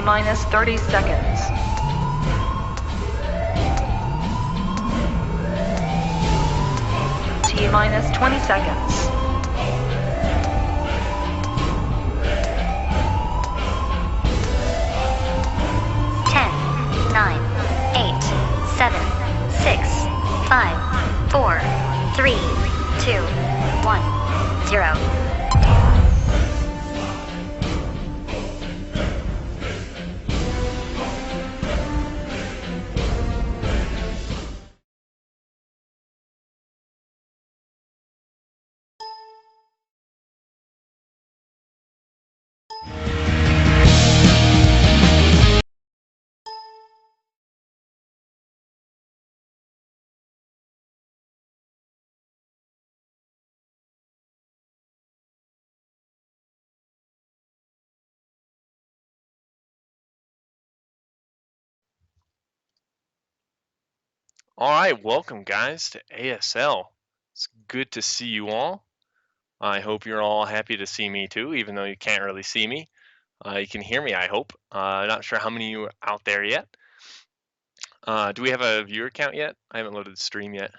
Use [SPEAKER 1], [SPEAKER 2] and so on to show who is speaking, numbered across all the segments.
[SPEAKER 1] T-minus 30 seconds. T-minus 20 seconds.
[SPEAKER 2] 10, 9, 8, 7, 6, 5, 4, 3, 2, 1, 0.
[SPEAKER 3] All right, welcome guys to ASL. It's good to see you all. I hope you're all happy to see me too, even though you can't really see me. You can hear me, I hope. Not sure how many of you are out there yet. Do we have a viewer count yet? I haven't loaded the stream yet.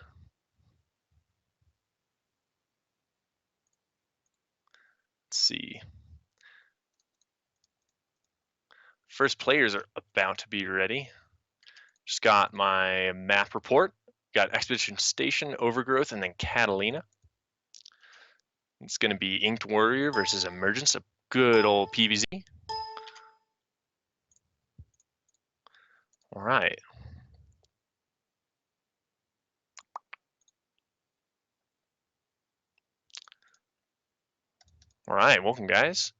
[SPEAKER 3] Let's see. First players are about to be ready. Just got my map report. Got Expedition Station, Overgrowth, and then Catalina. It's going to be InkedWarrior versus Emergence, a good old PvZ. All right. All right, welcome guys.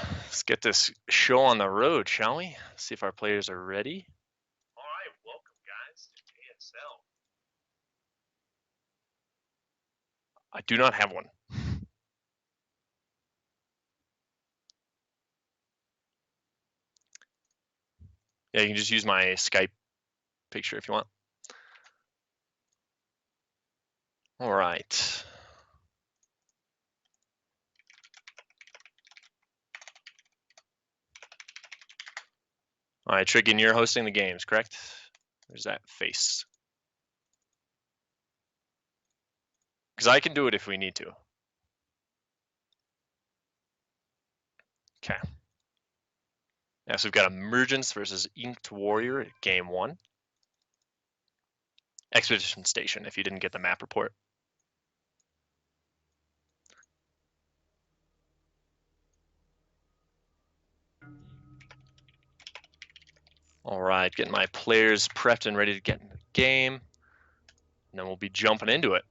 [SPEAKER 3] Let's get this show on the road, shall we? See if our players are ready. All right, welcome guys to ASL. I do not have one. Yeah, you can just use my Skype picture if you want. All right. All right, Triggin, you're hosting the games, correct? There's that face. Because I can do it if we need to. Okay. Yeah, so we've got Emergence versus InkedWarrior at game 1. Expedition Station, if you didn't get the map report. All right, getting my players prepped and ready to get in the game. And then we'll be jumping into it.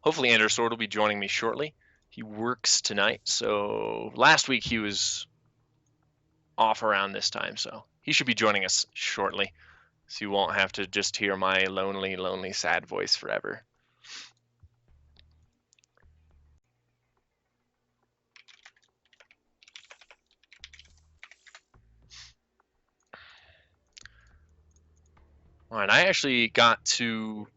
[SPEAKER 3] Hopefully Andrew Sword will be joining me shortly. He works tonight, so last week he was off around this time, so he should be joining us shortly. So you won't have to just hear my lonely, lonely, sad voice forever. All right, I actually got to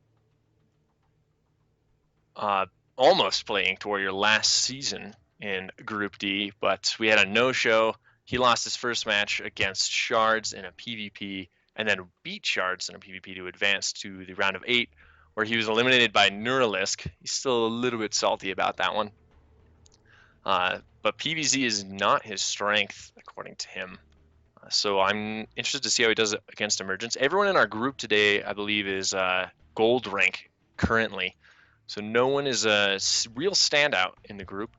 [SPEAKER 3] almost play InkedWarrior last season in Group D, but we had a no-show. He lost his first match against Shards in a PvP, and then beat Shards in a PvP to advance to the round of 8, where he was eliminated by Neuralisk. He's still a little bit salty about that one. But PvZ is not his strength, according to him. So I'm interested to see how he does it against Emergence. Everyone in our group today, I believe, is gold rank currently. So no one is a real standout in the group.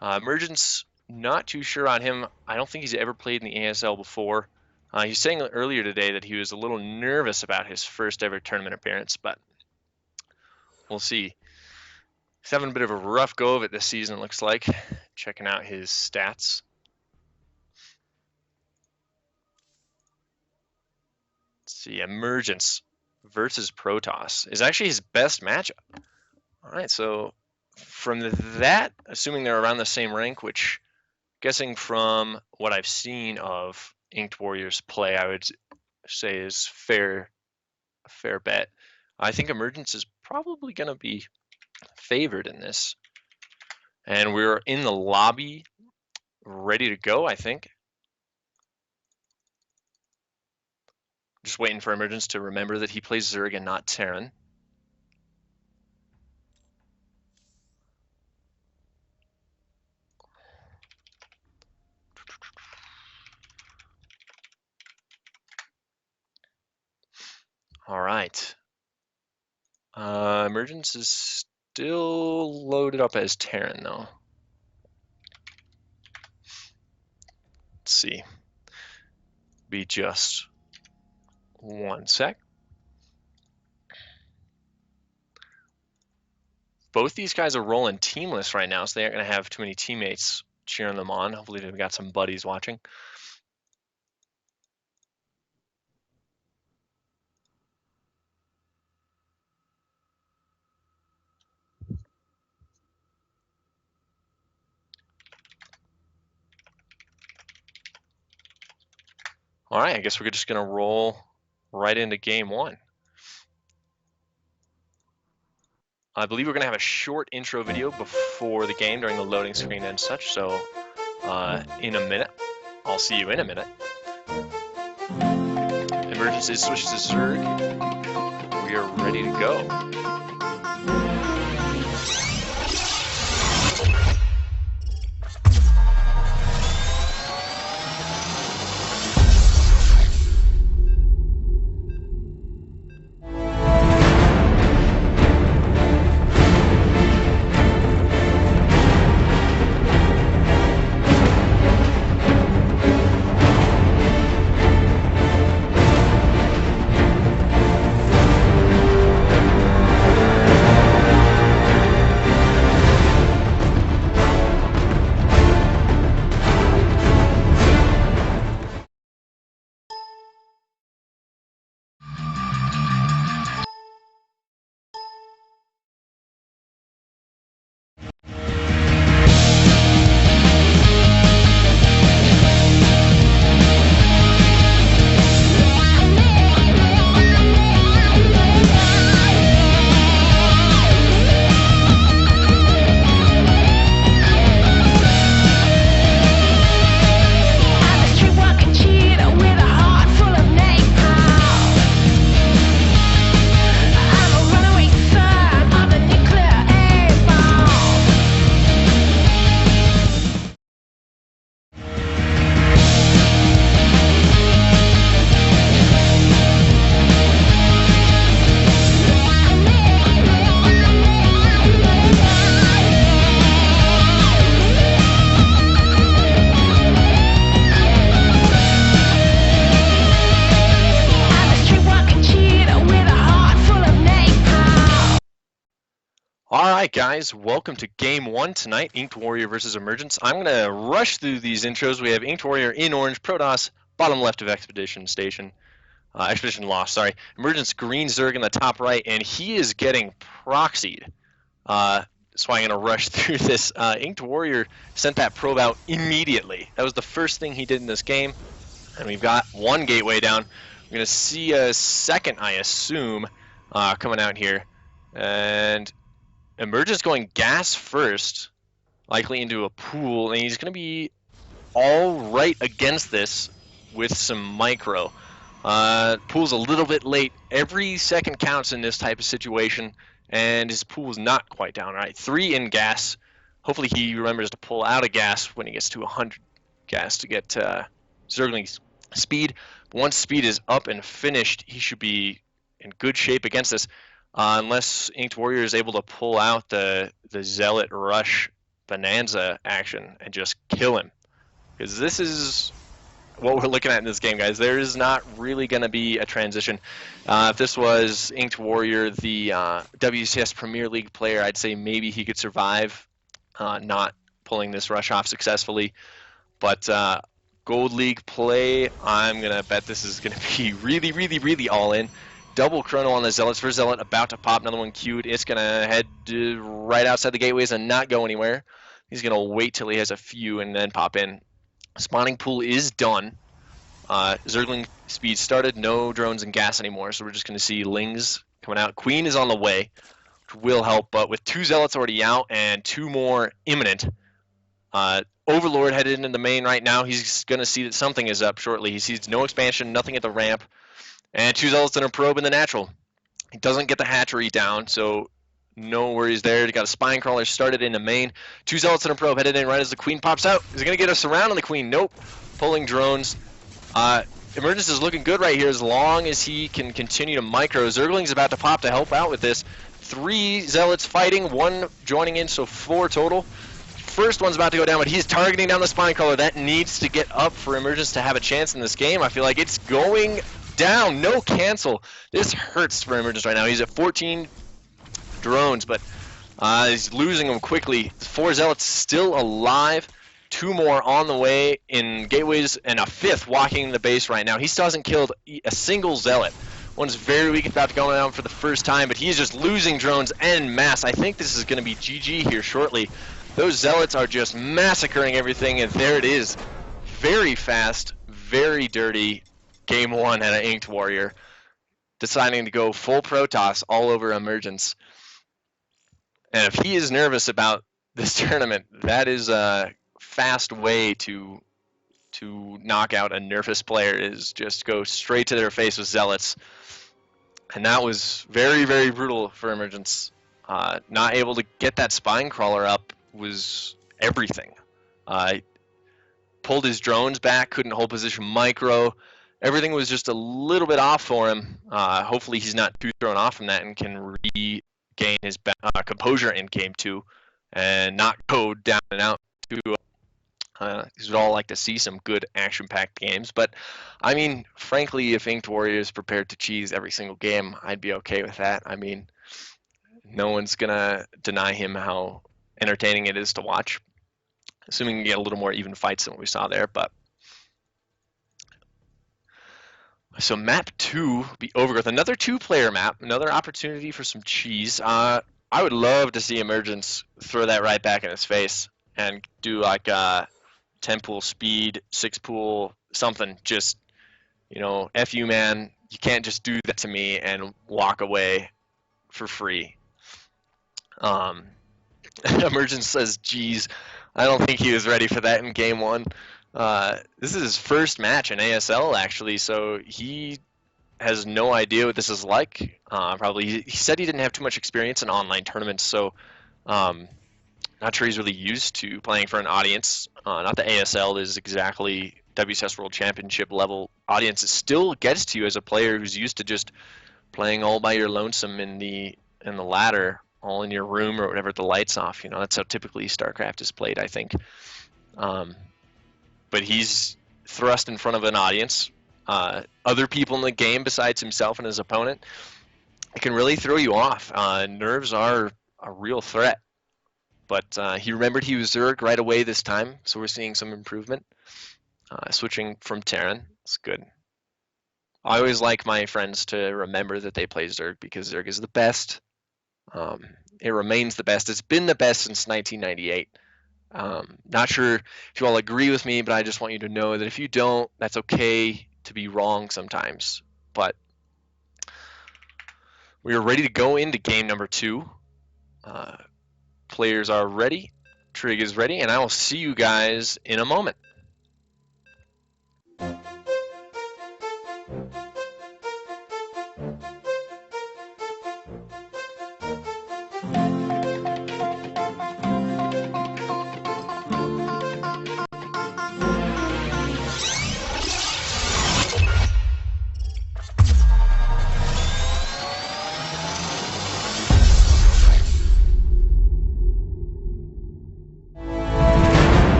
[SPEAKER 3] Emergence, not too sure on him. I don't think he's ever played in the ASL before. He was saying earlier today that he was a little nervous about his first ever tournament appearance, but we'll see. He's having a bit of a rough go of it this season, it looks like. Checking out his stats. Let's see, Emergence versus Protoss is actually his best matchup. All right, so from that, assuming they're around the same rank, which guessing from what I've seen of InkedWarrior's play, I would say is a fair bet. I think Emergence is probably going to be favored in this. And we're in the lobby ready to go, I think. Just waiting for Emergence to remember that he plays Zerg and not Terran. All right. Emergence is still loaded up as Terran, though. Let's see. Be just 1 sec. Both these guys are rolling teamless right now, so they aren't going to have too many teammates cheering them on. Hopefully they've got some buddies watching. All right, I guess we're just going to roll right into game 1. I believe we're going to have a short intro video before the game during the loading screen and such, so in a minute. I'll see you in a minute. Emergence is switched to Zerg. We are ready to go. Alright guys, welcome to game 1 tonight, InkedWarrior versus Emergence. I'm going to rush through these intros. We have InkedWarrior in orange, Protoss, bottom left of Expedition Station. Expedition Lost, sorry. Emergence green Zerg in the top right, and he is getting proxied. That's why I'm going to rush through this. InkedWarrior sent that probe out immediately. That was the first thing he did in this game. And we've got one gateway down. We're going to see a second, I assume, coming out here. And Emergence going gas first, likely into a pool, and he's going to be all right against this with some micro. Pool's a little bit late. Every second counts in this type of situation, and his pool's not quite down right. 3 in gas. Hopefully he remembers to pull out of gas when he gets to 100 gas to get Zergling's speed. But once speed is up and finished, he should be in good shape against this. Unless InkedWarrior is able to pull out the Zealot Rush Bonanza action and just kill him. Because this is what we're looking at in this game, guys. There is not really going to be a transition. If this was InkedWarrior, the WCS Premier League player, I'd say maybe he could survive not pulling this rush off successfully. But Gold League play, I'm going to bet this is going to be really, really, really all in. Double chrono on the Zealots. First Zealot about to pop, another one queued. It's going to head right outside the gateways and not go anywhere. He's going to wait till he has a few and then pop in. Spawning pool is done. Zergling speed started. No drones and gas anymore, so we're just going to see Lings coming out. Queen is on the way, which will help, but with 2 Zealots already out and 2 more imminent, Overlord headed into the main right now. He's going to see that something is up shortly. He sees no expansion, nothing at the ramp, and 2 Zealots and a probe in the natural. He doesn't get the hatchery down, so no worries there. He got a spine crawler started in the main. 2 Zealots and a probe headed in right as the Queen pops out. Is he going to get a surround on the Queen? Nope. Pulling drones. Emergence is looking good right here as long as he can continue to micro. Zergling's about to pop to help out with this. 3 Zealots fighting, 1 joining in, so 4 total. First one's about to go down, but he's targeting down the spine crawler. That needs to get up for Emergence to have a chance in this game. I feel like it's going down. No cancel. This hurts for Emergence right now. He's at 14 drones, but he's losing them quickly. 4 Zealots still alive. 2 more on the way in gateways, and a 5th walking the base right now. He still hasn't killed a single Zealot. One's very weak, about to go down for the first time, but he's just losing drones en masse. I think this is going to be GG here shortly. Those Zealots are just massacring everything, and there it is. Very fast, very dirty. Game 1 at an InkedWarrior. Deciding to go full Protoss all over Emergence. And if he is nervous about this tournament, that is a fast way to knock out a nervous player, is just go straight to their face with Zealots. And that was very, very brutal for Emergence. Not able to get that spine crawler up was everything. Pulled his drones back, couldn't hold position micro. Everything was just a little bit off for him. Hopefully he's not too thrown off from that and can regain his composure in game 2 and not go down and out. We'd all like to see some good action-packed games, but I mean, frankly, if InkedWarrior is prepared to cheese every single game, I'd be okay with that. I mean, no one's gonna deny him how entertaining it is to watch, assuming you get a little more even fights than what we saw there. But so map 2 be Overgrowth, another 2-player map, another opportunity for some cheese. I would love to see Emergence throw that right back in his face and do like a 10 pool speed, 6 pool something. Just, you know, F you, man, you can't just do that to me and walk away for free. Emergence says, geez, I don't think he was ready for that in game 1. This is his first match in ASL, actually, so he has no idea what this is like. Probably, he said he didn't have too much experience in online tournaments, so not sure he's really used to playing for an audience. Not the ASL is exactly WCS World Championship level audience. It still gets to you as a player who's used to just playing all by your lonesome in the ladder, all in your room or whatever, the lights off. You know, that's how typically StarCraft is played, I think. But he's thrust in front of an audience, other people in the game besides himself and his opponent. It can really throw you off. Nerves are a real threat. But he remembered he was Zerg right away this time, so we're seeing some improvement. Switching from Terran, it's good. I always like my friends to remember that they play Zerg because Zerg is the best. It remains the best. It's been the best since 1998. Not sure if you all agree with me, but I just want you to know that if you don't, that's okay to be wrong sometimes. But we are ready to go into game number 2. Players are ready, Trig is ready, and I will see you guys in a moment.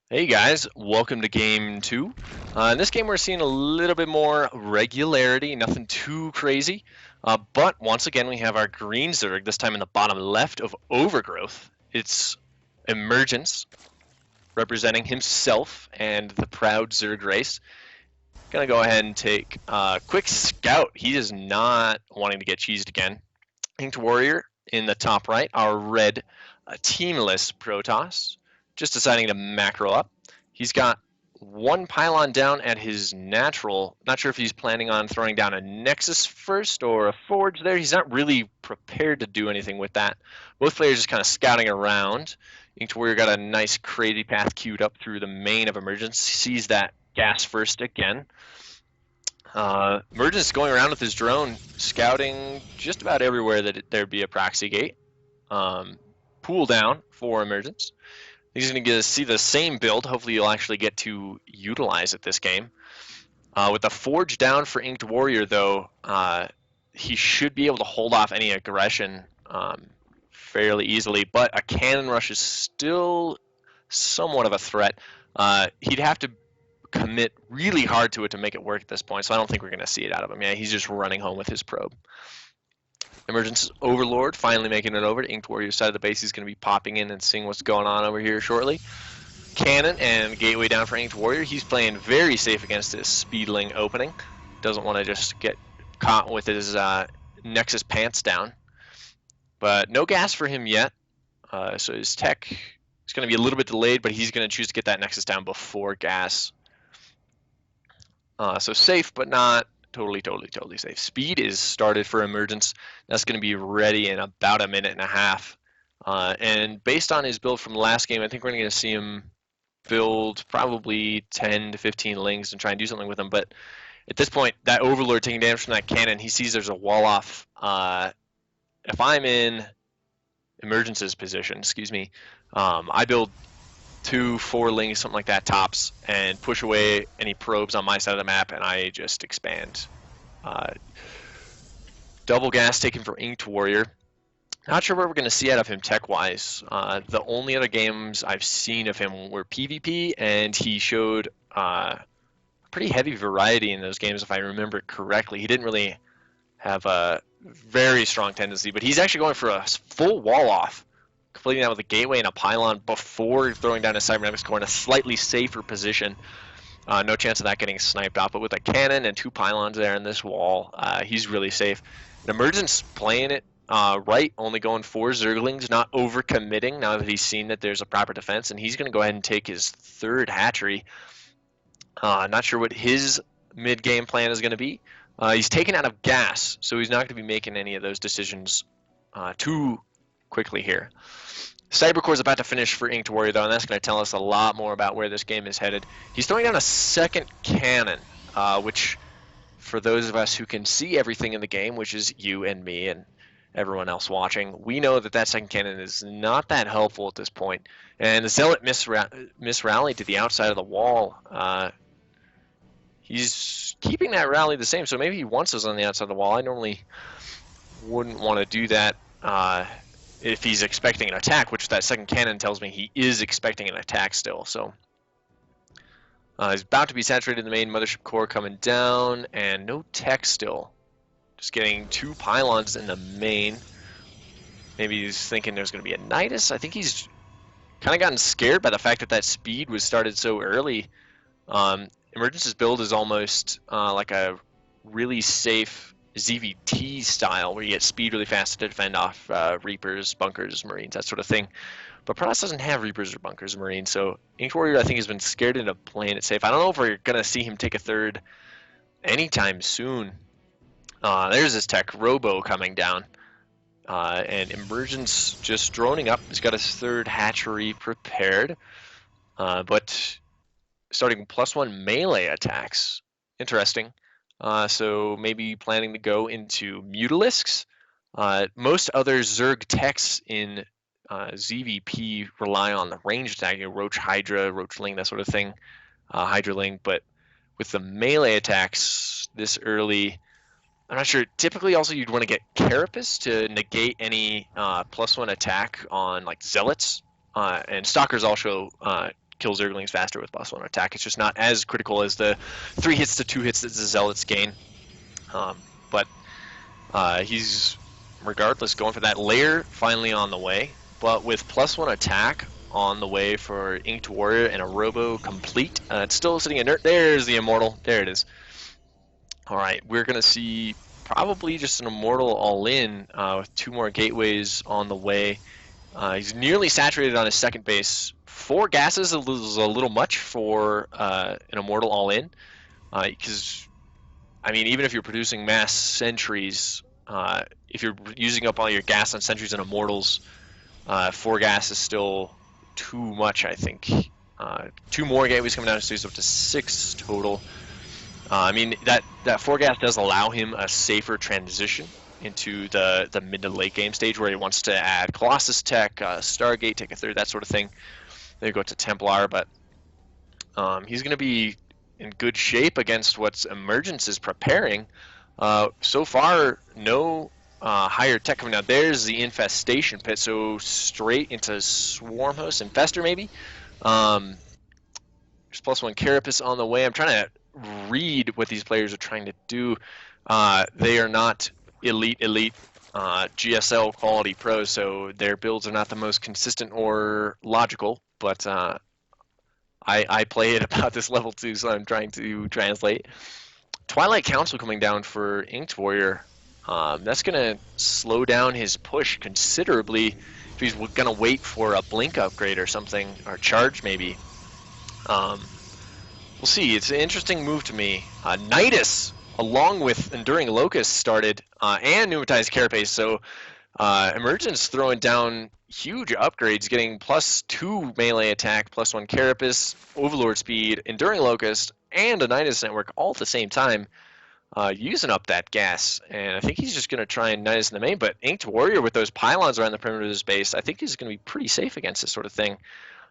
[SPEAKER 3] Hey guys, welcome to game 2. In this game we're seeing a little bit more regularity, nothing too crazy. But once again we have our green Zerg, this time in the bottom left of Overgrowth. It's Emergence, representing himself and the proud Zerg race. Gonna go ahead and take a quick scout. He is not wanting to get cheesed again. InkedWarrior in the top right, our red teamless Protoss, just deciding to macro up. He's got one pylon down at his natural. Not sure if he's planning on throwing down a Nexus first or a Forge there. He's not really prepared to do anything with that. Both players just kind of scouting around. InkedWarrior got a nice crazy path queued up through the main of Emergence. Sees that gas first again. Emergence going around with his drone, scouting just about everywhere that there'd be a proxy gate. Pool down for Emergence. He's going to see the same build. Hopefully you'll actually get to utilize it this game. With the Forge down for InkedWarrior, though, he should be able to hold off any aggression fairly easily, but a cannon rush is still somewhat of a threat. He'd have to commit really hard to it to make it work at this point, so I don't think we're going to see it out of him. Yeah, he's just running home with his probe. Emergence Overlord finally making it over to InkedWarrior's side of the base. He's going to be popping in and seeing what's going on over here shortly. Cannon and Gateway down for InkedWarrior. He's playing very safe against this Speedling opening. Doesn't want to just get caught with his Nexus pants down. But no gas for him yet. So his tech is going to be a little bit delayed, but he's going to choose to get that Nexus down before gas. So safe, but not totally safe. Speed is started for Emergence. That's going to be ready in about a minute and a half. And based on his build from last game, I think we're going to see him build probably 10 to 15 lings and try and do something with them. But at this point, that Overlord taking damage from that cannon, he sees there's a wall off. If I'm in Emergence's position, I build 2, 4 lings, something like that, tops, and push away any probes on my side of the map, and I just expand. Double gas taken for InkedWarrior. Not sure what we're going to see out of him tech-wise. The only other games I've seen of him were PvP, and he showed pretty heavy variety in those games, if I remember correctly. He didn't really have a very strong tendency, but he's actually going for a full wall-off, completing that with a gateway and a pylon before throwing down a cybernetics core in a slightly safer position. No chance of that getting sniped off, but with a cannon and 2 pylons there in this wall, he's really safe. And Emergence playing it right, only going 4 Zerglings, not over-committing now that he's seen that there's a proper defense, and he's going to go ahead and take his 3rd hatchery. Not sure what his mid-game plan is going to be. He's taken out of gas, so he's not going to be making any of those decisions too quickly here. Cybercore's about to finish for InkedWarrior, though, and that's going to tell us a lot more about where this game is headed. He's throwing down a 2nd cannon, which, for those of us who can see everything in the game, which is you and me and everyone else watching, we know that that 2nd cannon is not that helpful at this point. And the Zealot misrallied to the outside of the wall. He's keeping that rally the same, so maybe he wants us on the outside of the wall. I normally wouldn't want to do that if he's expecting an attack, which that 2nd cannon tells me he is expecting an attack still. So he's about to be saturated in the main mothership core coming down, and no tech still. Just getting 2 pylons in the main. Maybe he's thinking there's going to be a Nidus. I think he's kind of gotten scared by the fact that that speed was started so early. Emergence's build is almost like a really safe ZVT style, where you get speed really fast to defend off Reapers, Bunkers, Marines, that sort of thing. But Protoss doesn't have Reapers or Bunkers or Marines, so InkedWarrior, I think, has been scared into playing it safe. I don't know if we're going to see him take a 3rd anytime soon. There's his tech, Robo, coming down. And Emergence just droning up. He's got his 3rd hatchery prepared. But starting +1 melee attacks. Interesting. So maybe planning to go into Mutalisks. Most other Zerg techs in ZVP rely on the range attack, Roach Hydra, Roach Ling, that sort of thing, Hydra Ling. But with the melee attacks this early, I'm not sure. Typically, also you'd want to get Carapace to negate any +1 attack on like Zealots, and Stalkers also kill Zerglings faster with +1 attack. It's just not as critical as the 3 hits to 2 hits that the Zealots gain. But he's, regardless, going for that. Lair finally on the way, but with +1 attack on the way for InkedWarrior and a Robo complete. It's still sitting inert. There's the Immortal. There it is. All right, we're going to see probably just an Immortal all-in with 2 more gateways on the way. He's nearly saturated on his second base. 4 gases is a little much for an Immortal all-in, because, I mean, even if you're producing mass sentries, if you're using up all your gas on sentries and Immortals, 4 gas is still too much, I think. 2 more gateways coming down, so he's up to 6 total. I mean, that 4 gas does allow him a safer transition into the mid to late game stage where he wants to add Colossus Tech, Stargate, take a 3rd, that sort of thing. Then go to Templar, but he's going to be in good shape against what Emergence is preparing. So far, no higher tech coming out. There's the Infestation Pit, so straight into Swarmhost Infestor maybe. There's +1 Carapace on the way. I'm trying to read what these players are trying to do. They are not elite GSL quality pros, so their builds are not the most consistent or logical, but I play at about this level too, so I'm trying to translate. Twilight Council coming down for InkedWarrior. That's going to slow down his push considerably if he's going to wait for a Blink upgrade or something, or charge maybe. We'll see. It's an interesting move to me. Nidus, along with Enduring Locust, started, and Pneumatized Carapace, so Emergence throwing down huge upgrades, getting +2 melee attack, +1 Carapace, Overlord speed, Enduring Locust, and a Nidus network all at the same time, using up that gas. And I think he's just going to try and Nidus in the main, but InkedWarrior with those pylons around the perimeter of his base, I think he's going to be pretty safe against this sort of thing.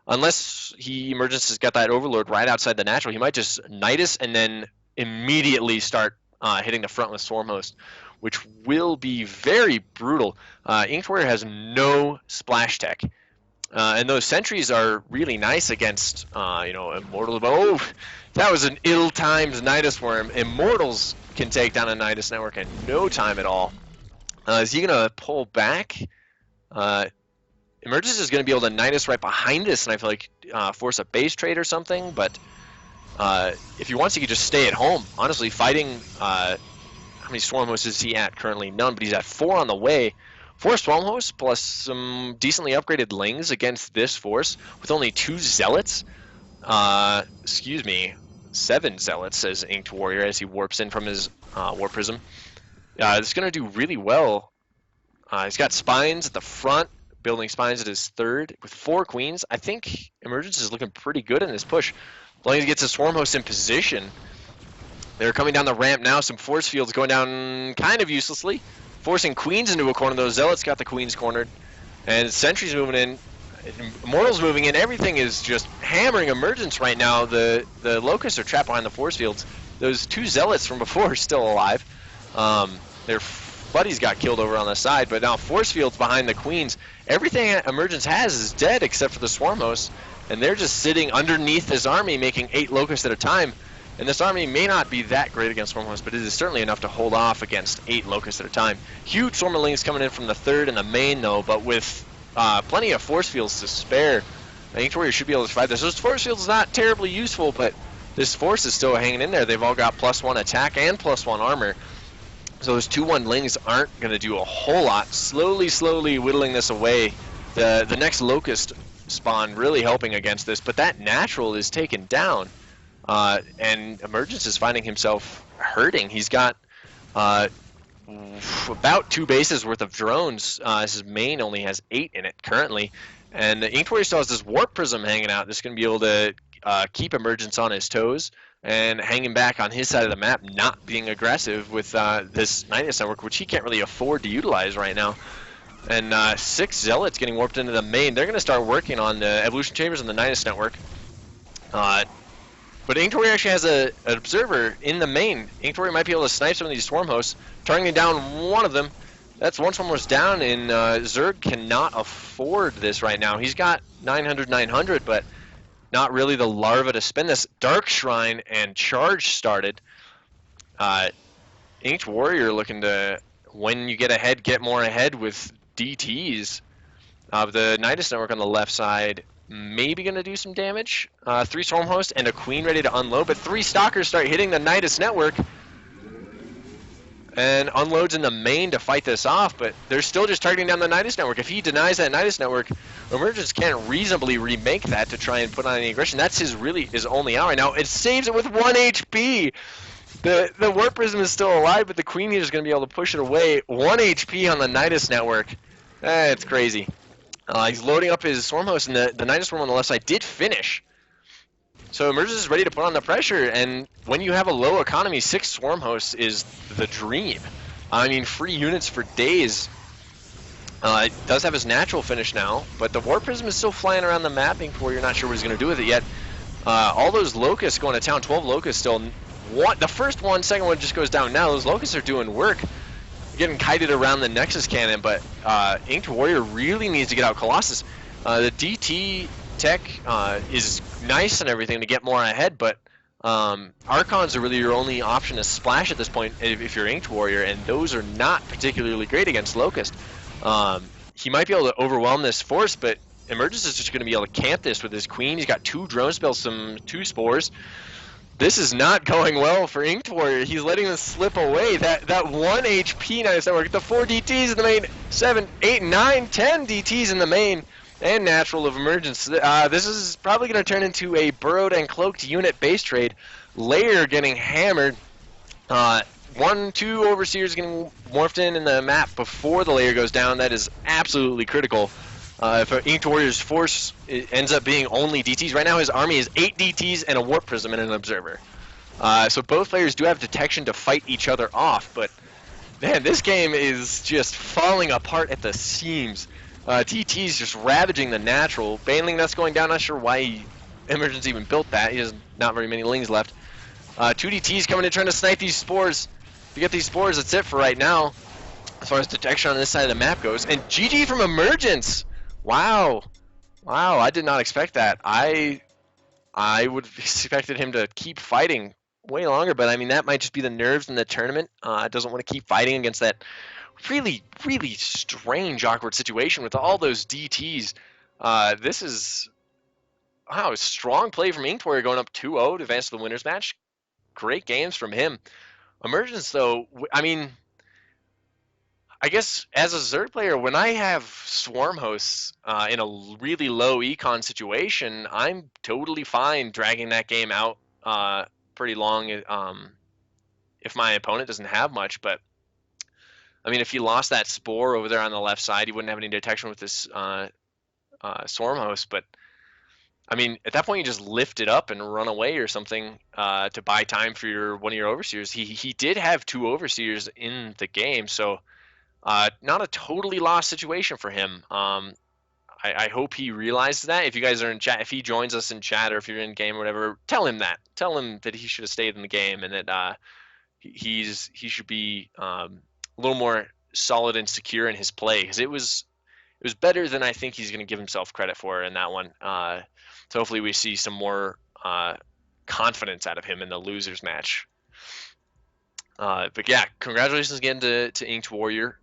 [SPEAKER 3] Unless Emergence has got that Overlord right outside the natural, he might just Nidus and then immediately start hitting the front with Swarmhost, which will be very brutal. InkedWarrior has no splash tech, and those sentries are really nice against, Immortals. Oh, that was an ill-timed Nidus Worm. Immortals can take down a Nidus network in no time at all. Is he going to pull back? Emergence is going to be able to Nidus right behind this, and I feel like force a base trade or something, but if he wants, he could just stay at home. Honestly, fighting, how many Swarmhosts is he at currently? None, but he's at 4 on the way. 4 Swarmhosts plus some decently upgraded Lings against this force with only 2 Zealots. 7 Zealots, says InkedWarrior as he warps in from his Warp Prism. It's going to do really well. He's got Spines at the front, building Spines at his 3rd with 4 Queens. I think Emergence is looking pretty good in this push. As long as he gets his Swarmhost in position. They're coming down the ramp now. Some force fields going down kind of uselessly. Forcing Queens into a corner. Those Zealots got the Queens cornered. And Sentry's moving in. Immortal's moving in. Everything is just hammering Emergence right now. The Locusts are trapped behind the force fields. Those 2 Zealots from before are still alive. Their buddies got killed over on the side, but now force fields behind the Queens. Everything Emergence has is dead except for the Swarmhosts, and they're just sitting underneath this army making 8 Locusts at a time. And this army may not be that great against Swarmhosts, but it is certainly enough to hold off against 8 Locusts at a time. Huge Swarmlings coming in from the 3rd and the main, though, but with plenty of force fields to spare, I think InkedWarrior should be able to survive this. Those force fields not terribly useful, but this force is still hanging in there. They've all got +1 attack and +1 armor. So those 2/1 Lings aren't going to do a whole lot. Slowly whittling this away. The next Locust spawn really helping against this, but that natural is taken down. And Emergence is finding himself hurting. He's got about 2 bases worth of drones. His main only has 8 in it currently. And InkedWarrior still has this Warp Prism hanging out. This is going to be able to keep Emergence on his toes and hanging back on his side of the map, not being aggressive with this Nidus network, which he can't really afford to utilize right now. And 6 Zealots getting warped into the main. They're going to start working on the Evolution Chambers and the Nidus network. But InkedWarrior actually has an observer in the main. InkedWarrior might be able to snipe some of these Swarmhosts, targeting down one of them. That's one Swarmhost down, and Zerg cannot afford this right now. He's got 900, but not really the larva to spin this. Dark Shrine and Charge started. InkedWarrior looking to, when you get ahead, get more ahead with DTs. The Nidus Network on the left side maybe going to do some damage. 3 Storm Hosts and a Queen ready to unload, but 3 Stalkers start hitting the Nidus Network. And unloads in the main to fight this off, but they're still just targeting down the Nidus Network. If he denies that Nidus Network, Emergence can't reasonably remake that to try and put on any aggression. That's his only out right now. It saves it with 1 HP. The Warp Prism is still alive, but the Queen Eater is going to be able to push it away. 1 HP on the Nidus Network. It's crazy. He's loading up his Swarm Host, and the Nidus Swarm on the left side did finish. So Emergence is ready to put on the pressure, and when you have a low economy, 6 Swarm Hosts is the dream. I mean, free units for days. It does have his natural finish now, but the Warp Prism is still flying around the mapping where you're not sure what he's going to do with it yet. All those Locusts going to town, 12 Locusts still. The first one, second one just goes down now. Those Locusts are doing work, getting kited around the Nexus Cannon, but InkedWarrior really needs to get out Colossus. The DT tech is nice and everything to get more ahead, but Archons are really your only option to splash at this point if you're InkedWarrior, and those are not particularly great against Locust. He might be able to overwhelm this force, but Emergence is just going to be able to camp this with his Queen. He's got 2 drone spells, 2 spores. This is not going well for InkedWarrior. He's letting this slip away. That 1 HP Nidus Network, the 4 DTs in the main, 7, 8, 9, 10 DTs in the main, and natural of Emergence. This is probably going to turn into a burrowed and cloaked unit base trade. Lair getting hammered. 1, 2 Overseers getting morphed in the map before the Lair goes down. That is absolutely critical. If InkedWarrior's force ends up being only DTs, right now his army is 8 DTs and a Warp Prism and an Observer. So both players do have detection to fight each other off, but man, this game is just falling apart at the seams. TT's just ravaging the natural. Baneling that's going down, not sure why Emergence even built that. He has not very many lings left. 2 DTs coming in trying to snipe these spores. If you get these spores, that's it for right now, as far as detection on this side of the map goes. And GG from Emergence! Wow. Wow, I did not expect that. I would have expected him to keep fighting way longer, but I mean, that might just be the nerves in the tournament. Doesn't want to keep fighting against that really, really strange, awkward situation with all those DTs. This is, wow, a strong play from InkedWarrior going up 2-0 to advance to the winners match. Great games from him. Emergence, though, I mean, I guess as a Zerg player, when I have Swarm Hosts in a really low econ situation, I'm totally fine dragging that game out pretty long if my opponent doesn't have much. But, I mean, if he lost that Spore over there on the left side, he wouldn't have any detection with this Swarm Host. But, I mean, at that point, you just lift it up and run away or something to buy time for one of your Overseers. He did have 2 Overseers in the game, so not a totally lost situation for him. I hope he realizes that. If you guys are in chat, if he joins us in chat or if you're in game or whatever, tell him that. Tell him that he should have stayed in the game and that he should be a little more solid and secure in his play, because it was better than I think he's going to give himself credit for in that one. So hopefully we see some more confidence out of him in the losers match. But yeah, congratulations again to InkedWarrior.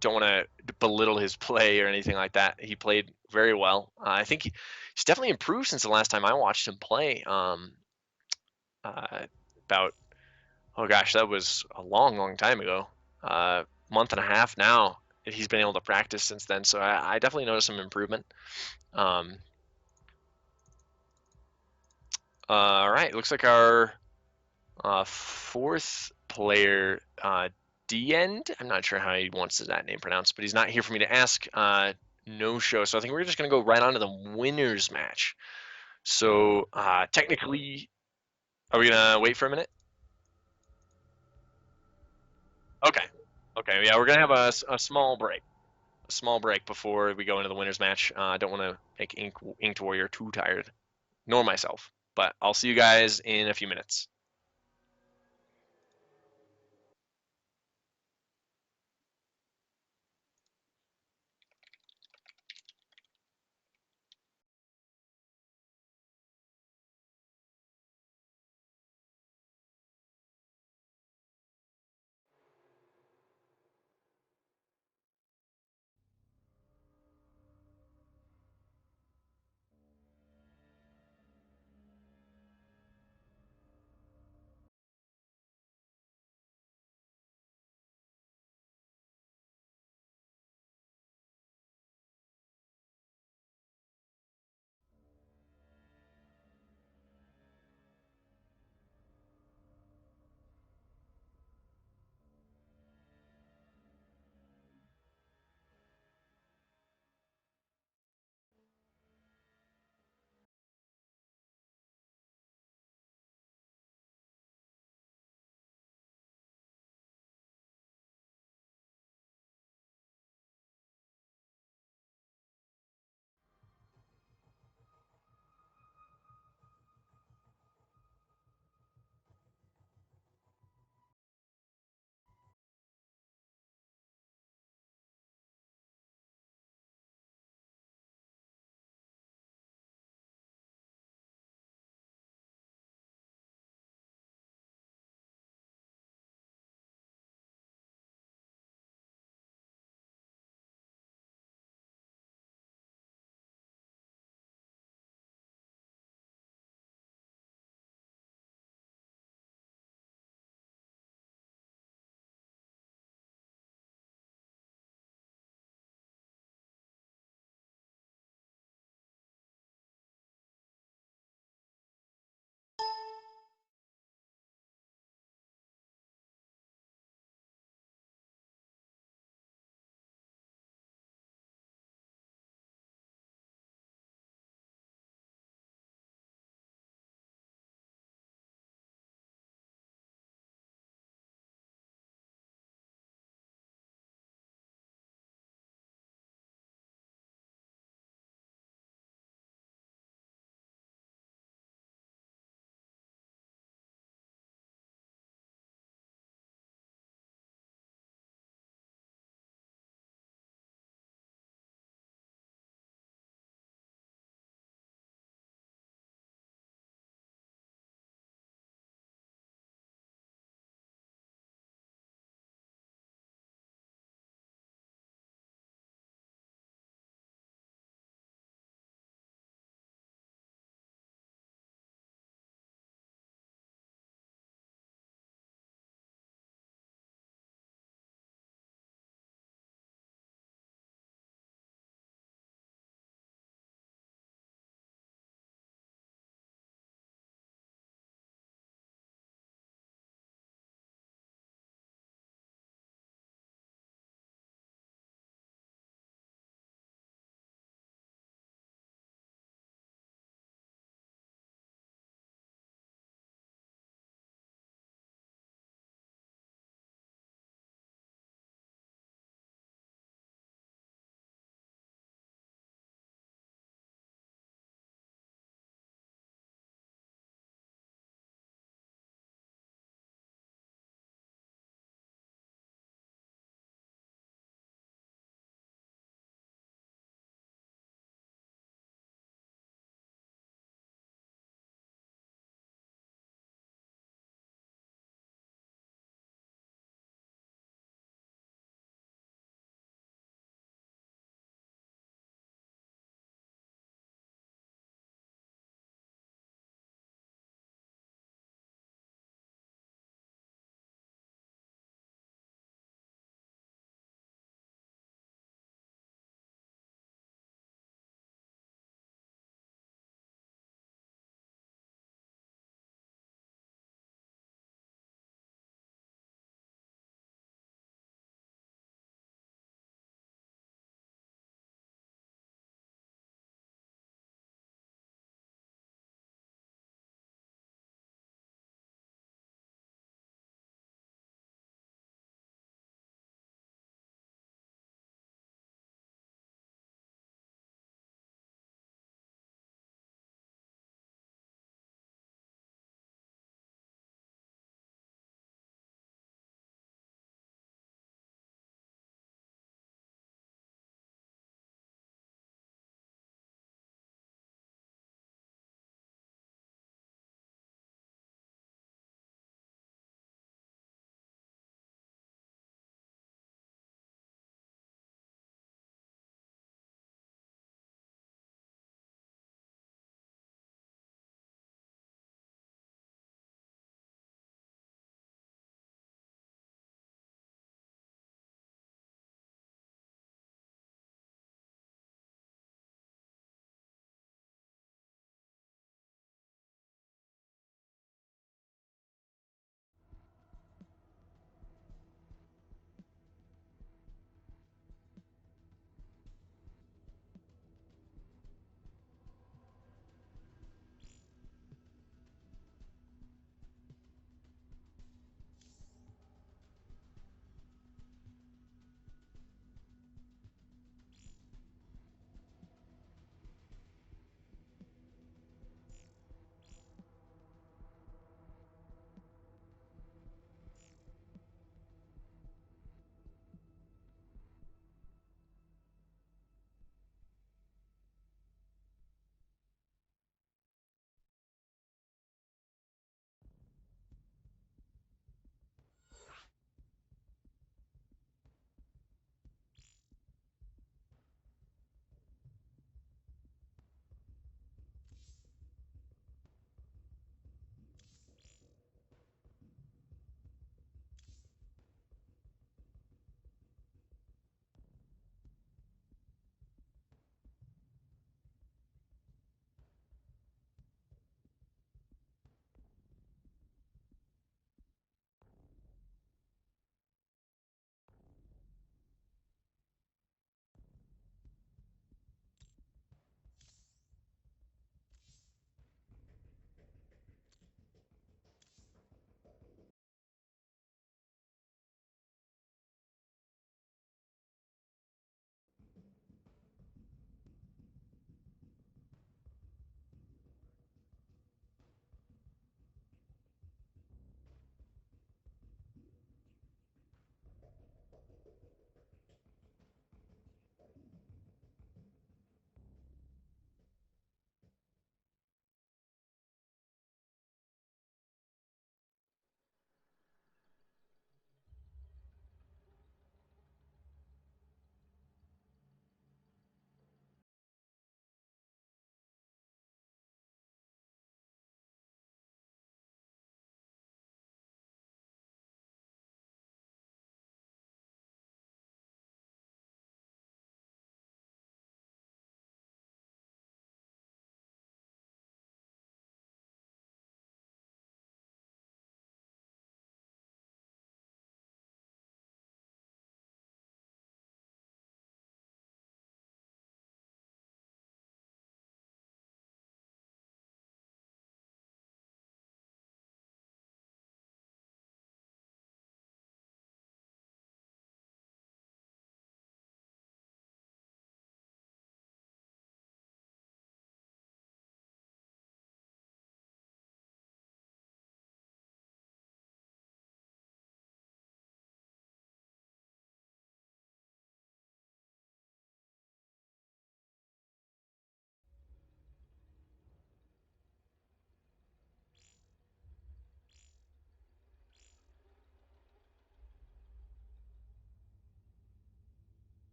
[SPEAKER 3] Don't want to belittle his play or anything like that. He played very well. I think he's definitely improved since the last time I watched him play. About, oh gosh, that was a long time ago. Month and a half now. He's been able to practice since then, so I definitely noticed some improvement. All right, looks like our 4th player, D-End. I'm not sure how he wants that name pronounced, but he's not here for me to ask. No show, so I think we're just going to go right on to the winners match. So technically, are we going to wait for a minute? Okay, yeah, we're going to have a small break. A small break before we go into the winners match. I don't want to make InkedWarrior too tired, nor myself, but I'll see you guys in a few minutes.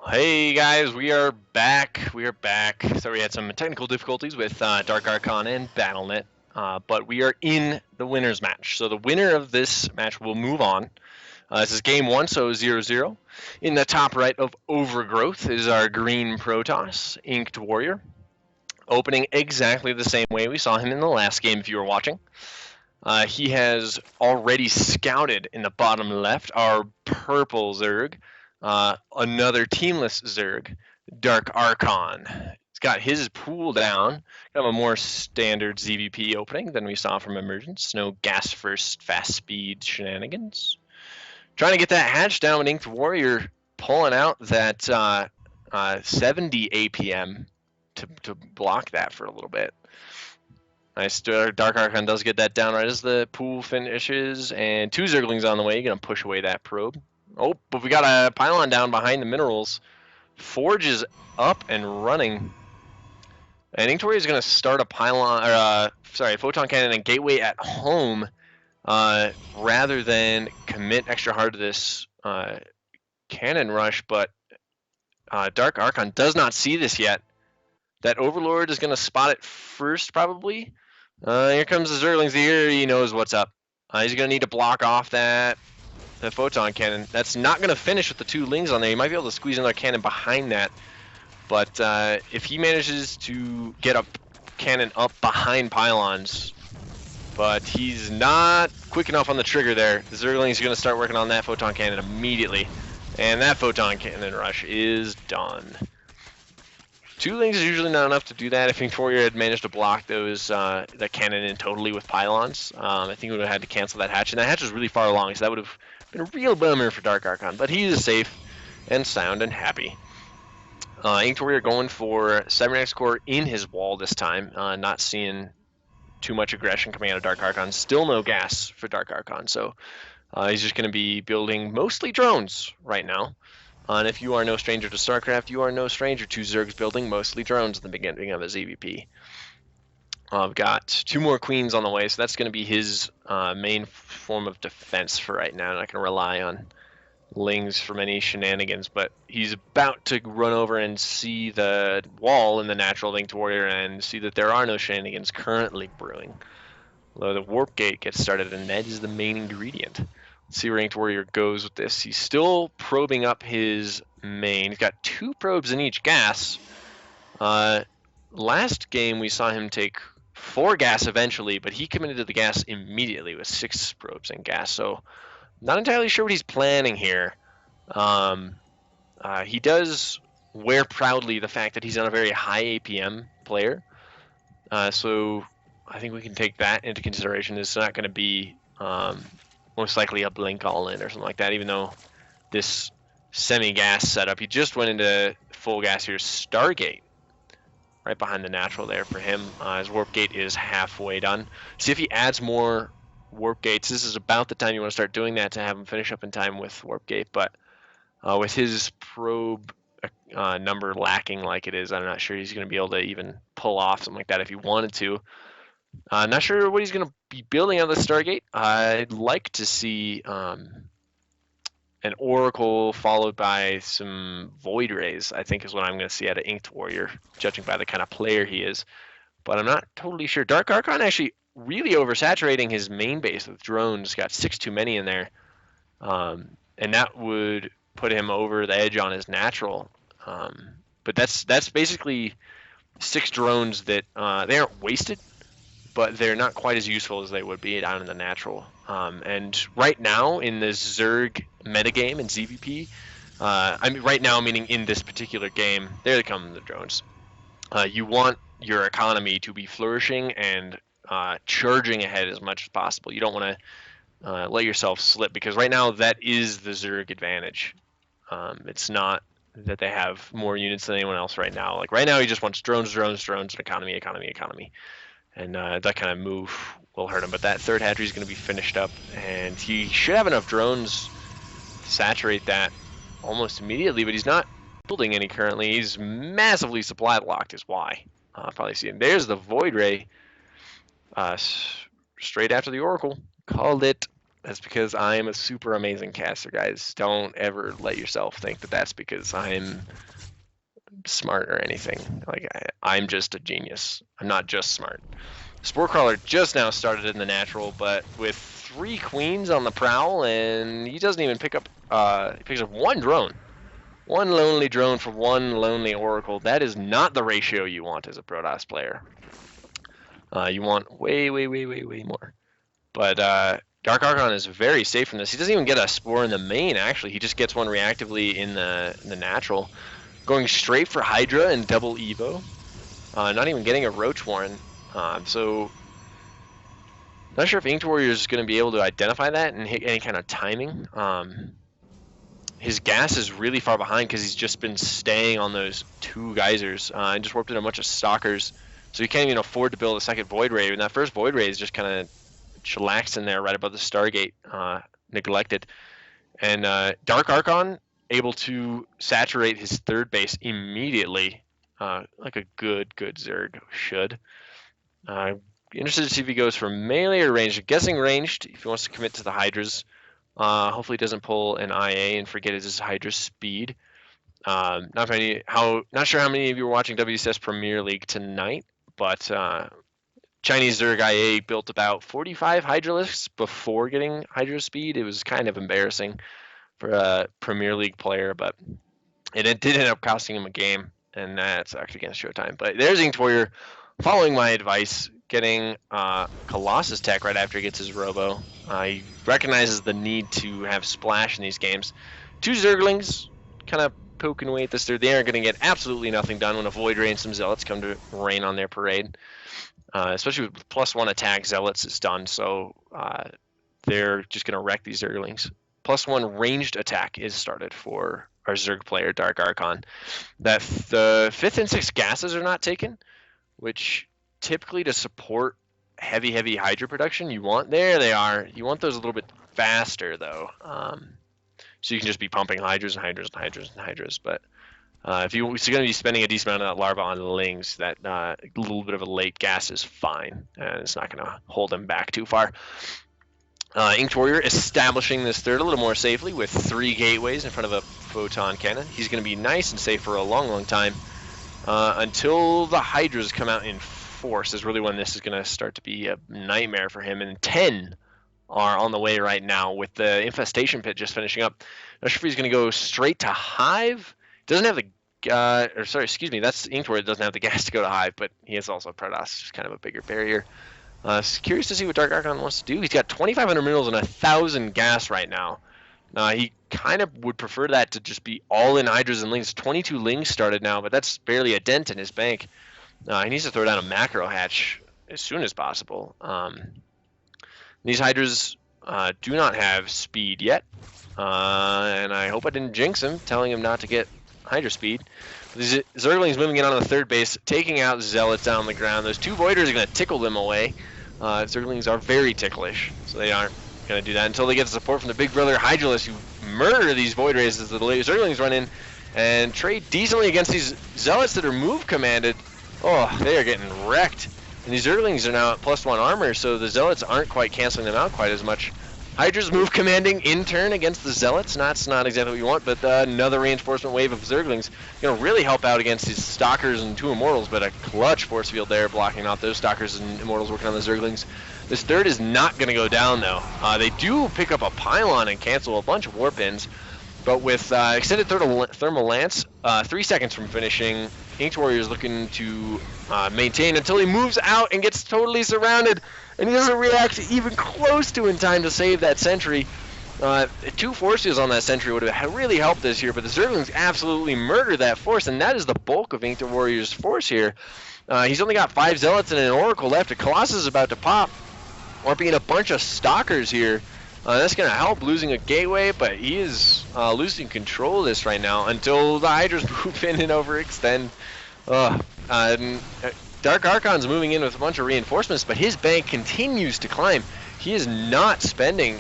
[SPEAKER 3] Hey guys, we are back. We are back. So we had some technical difficulties with Dark Archon and BattleNet, but we are in the winners match. So the winner of this match will move on. This is game one, so 0-0. In the top right of Overgrowth is our green Protoss, InkedWarrior, opening exactly the same way we saw him in the last game if you were watching. He has already scouted in the bottom left our purple Zerg, another teamless Zerg, Dark Archon. He's got his pool down, kind of a more standard ZVP opening than we saw from Emergence. No gas first, fast speed shenanigans. Trying to get that hatch down with Inked Warrior, pulling out that 70 APM to block that for a little bit. Nice. Dark Archon does get that down right as the pool finishes, and 2 Zerglings on the way. You're going to push away that probe. Oh, but we got a pylon down behind the minerals. Forge is up and running. And Inked Warrior is going to start a pylon, or photon cannon and gateway at home, rather than commit extra hard to this cannon rush. But Dark Archon does not see this yet. That Overlord is going to spot it first, probably. Here comes the Zerglings. He knows what's up. He's going to need to block off the photon cannon. That's not going to finish with the 2 Lings on there. He might be able to squeeze another cannon behind that. But if he manages to get a cannon up behind pylons, but he's not quick enough on the trigger there. The Zerglings are going to start working on that photon cannon immediately. And that photon cannon rush is done. 2 Lings is usually not enough to do that. If InkedWarrior had managed to block that cannon in totally with pylons, I think we would have had to cancel that hatch. And that hatch was really far along, so that would have been a real bummer for Dark Archon. But he is safe and sound and happy. InkedWarrior going for Cybernetic Core in his wall this time. Not seeing too much aggression coming out of Dark Archon. Still no gas for Dark Archon, so he's just going to be building mostly drones right now. And if you are no stranger to StarCraft, you are no stranger to Zerg's building mostly drones at the beginning of his EVP. I've got 2 more queens on the way, so that's going to be his main form of defense for right now. I'm not going to rely on Lings from any shenanigans, but he's about to run over and see the wall in the natural Linked Warrior and see that there are no shenanigans currently brewing. Although the warp gate gets started, and that is the main ingredient. Let's see where Inked Warrior goes with this. He's still probing up his main. He's got 2 probes in each gas. Last game we saw him take 4 gas eventually, but he committed to the gas immediately with 6 probes in gas. So not entirely sure what he's planning here. He does wear proudly the fact that he's not a very high APM player. So I think we can take that into consideration. It's not going to be most likely a blink all in or something like that, even though this semi-gas setup, he just went into full gas here. Stargate right behind the natural there for him. His warp gate is halfway done. See if he adds more warp gates. This is about the time you want to start doing that to have him finish up in time with warp gate, but with his probe number lacking like it is, I'm not sure he's going to be able to even pull off something like that if he wanted to. Not sure what he's going to be building on the Stargate. I'd like to see an Oracle followed by some Void Rays, I think is what I'm going to see out of Inked Warrior, judging by the kind of player he is. But I'm not totally sure. Dark Archon actually really oversaturating his main base with drones. Got 6 too many in there. And that would put him over the edge on his natural. But that's basically 6 drones that they aren't wasted, but they're not quite as useful as they would be down in the natural. And right now in this Zerg metagame in ZVP, I mean right now meaning in this particular game, there they come the drones. You want your economy to be flourishing and charging ahead as much as possible. You don't want to let yourself slip, because right now that is the Zerg advantage. It's not that they have more units than anyone else right now. Like right now he just wants drones, drones, drones, and economy, economy, economy. And that kind of move will hurt him. But that 3rd hatchery is going to be finished up, and he should have enough drones to saturate that almost immediately, but he's not building any currently. He's massively supply locked is why. Probably see him. There's the Void Ray straight after the Oracle. Called it. That's because I am a super amazing caster, guys. Don't ever let yourself think that that's because I'm smart or anything. Like, I'm just a genius. I'm not just smart. Spore Crawler just now started in the natural, but with 3 queens on the prowl, and he doesn't even pick up, he picks up 1 drone. 1 lonely drone for 1 lonely Oracle. That is not the ratio you want as a Protoss player. You want way, way, way, way, way more. But Dark Archon is very safe from this. He doesn't even get a Spore in the main, actually. He just gets 1 reactively in the natural. Going straight for Hydra and double Evo. Not even getting a Roach Warren. So, not sure if InkedWarrior is going to be able to identify that and hit any kind of timing. His gas is really far behind because he's just been staying on those 2 geysers and just warped in a bunch of stalkers. So he can't even afford to build a second Void Ray. And that first Void Ray is just kind of chillaxed in there right above the Stargate, neglected. And Dark Archon able to saturate his 3rd base immediately, like a good Zerg should. Interested to see if he goes for melee or ranged. Guessing ranged if he wants to commit to the Hydras. Hopefully he doesn't pull an IA and forget his Hydra speed. Not sure how many of you were watching WCS Premier League tonight, but Chinese Zerg IA built about 45 Hydralisks before getting Hydra speed. It was kind of embarrassing for a Premier League player, but it did end up costing him a game, and that's actually against Showtime. But there's InkedWarrior following my advice, getting Colossus tech right after he gets his Robo. He recognizes the need to have splash in these games. 2 Zerglings kind of poking away at this. They aren't going to get absolutely nothing done when a Void Ray and some Zealots come to rain on their parade. Especially with +1 attack, Zealots is done, so they're just going to wreck these Zerglings. +1 ranged attack is started for our Zerg player, Dark Archon. That the 5th and 6th gases are not taken, which typically to support heavy Hydra production, you want, there they are. You want those a little bit faster though. So you can just be pumping Hydras and Hydras and Hydras and Hydras. But if you're going to be spending a decent amount of that larva on Lings, that little bit of a late gas is fine. It's not going to hold them back too far. InkedWarrior establishing this 3rd a little more safely with 3 gateways in front of a photon cannon. He's going to be nice and safe for a long time. Until the Hydras come out in force is really when this is going to start to be a nightmare for him. And 10 are on the way right now with the Infestation Pit just finishing up. Not sure if he's going to go straight to Hive. Doesn't have the, that's InkedWarrior doesn't have the gas to go to Hive, but he is also Protoss, just kind of a bigger barrier. Curious to see what Dark Archon wants to do. He's got 2,500 minerals and 1,000 gas right now. He kind of would prefer that to just be all in Hydras and Lings. 22 Lings started now, but that's barely a dent in his bank. He needs to throw down a macro hatch as soon as possible. These Hydras do not have speed yet, and I hope I didn't jinx him, telling him not to get Hydra speed. These Zerglings moving in on the 3rd base, taking out Zealots down on the ground. Those 2 Voiders are going to tickle them away. Zerglings are very ticklish, so they aren't going to do that until they get the support from the big brother Hydralisk, who murder these Void Rays as the Zerglings run in and trade decently against these Zealots that are move commanded. Oh, they are getting wrecked. And these Zerglings are now at +1 armor, so the Zealots aren't quite canceling them out quite as much. Hydra's move commanding in turn against the Zealots. That's not exactly what you want, but another reinforcement wave of Zerglings going to really help out against these Stalkers and 2 Immortals, but a clutch force field there blocking out those Stalkers and Immortals working on the Zerglings. This 3rd is not going to go down though. They do pick up a Pylon and cancel a bunch of Warpins, but with extended Thermal Lance, 3 seconds from finishing, InkedWarrior is looking to maintain until he moves out and gets totally surrounded. And he doesn't react even close to in time to save that sentry. 2 force fields on that sentry would have really helped this here, but the Zerglings absolutely murder that force, and that is the bulk of InkedWarrior's force here. He's only got 5 Zealots and an Oracle left. A Colossus is about to pop, warping in a bunch of Stalkers here. That's going to help losing a gateway, but he is losing control of this right now until the Hydras move in and overextend. Dark Archon's moving in with a bunch of reinforcements, but his bank continues to climb. He is not spending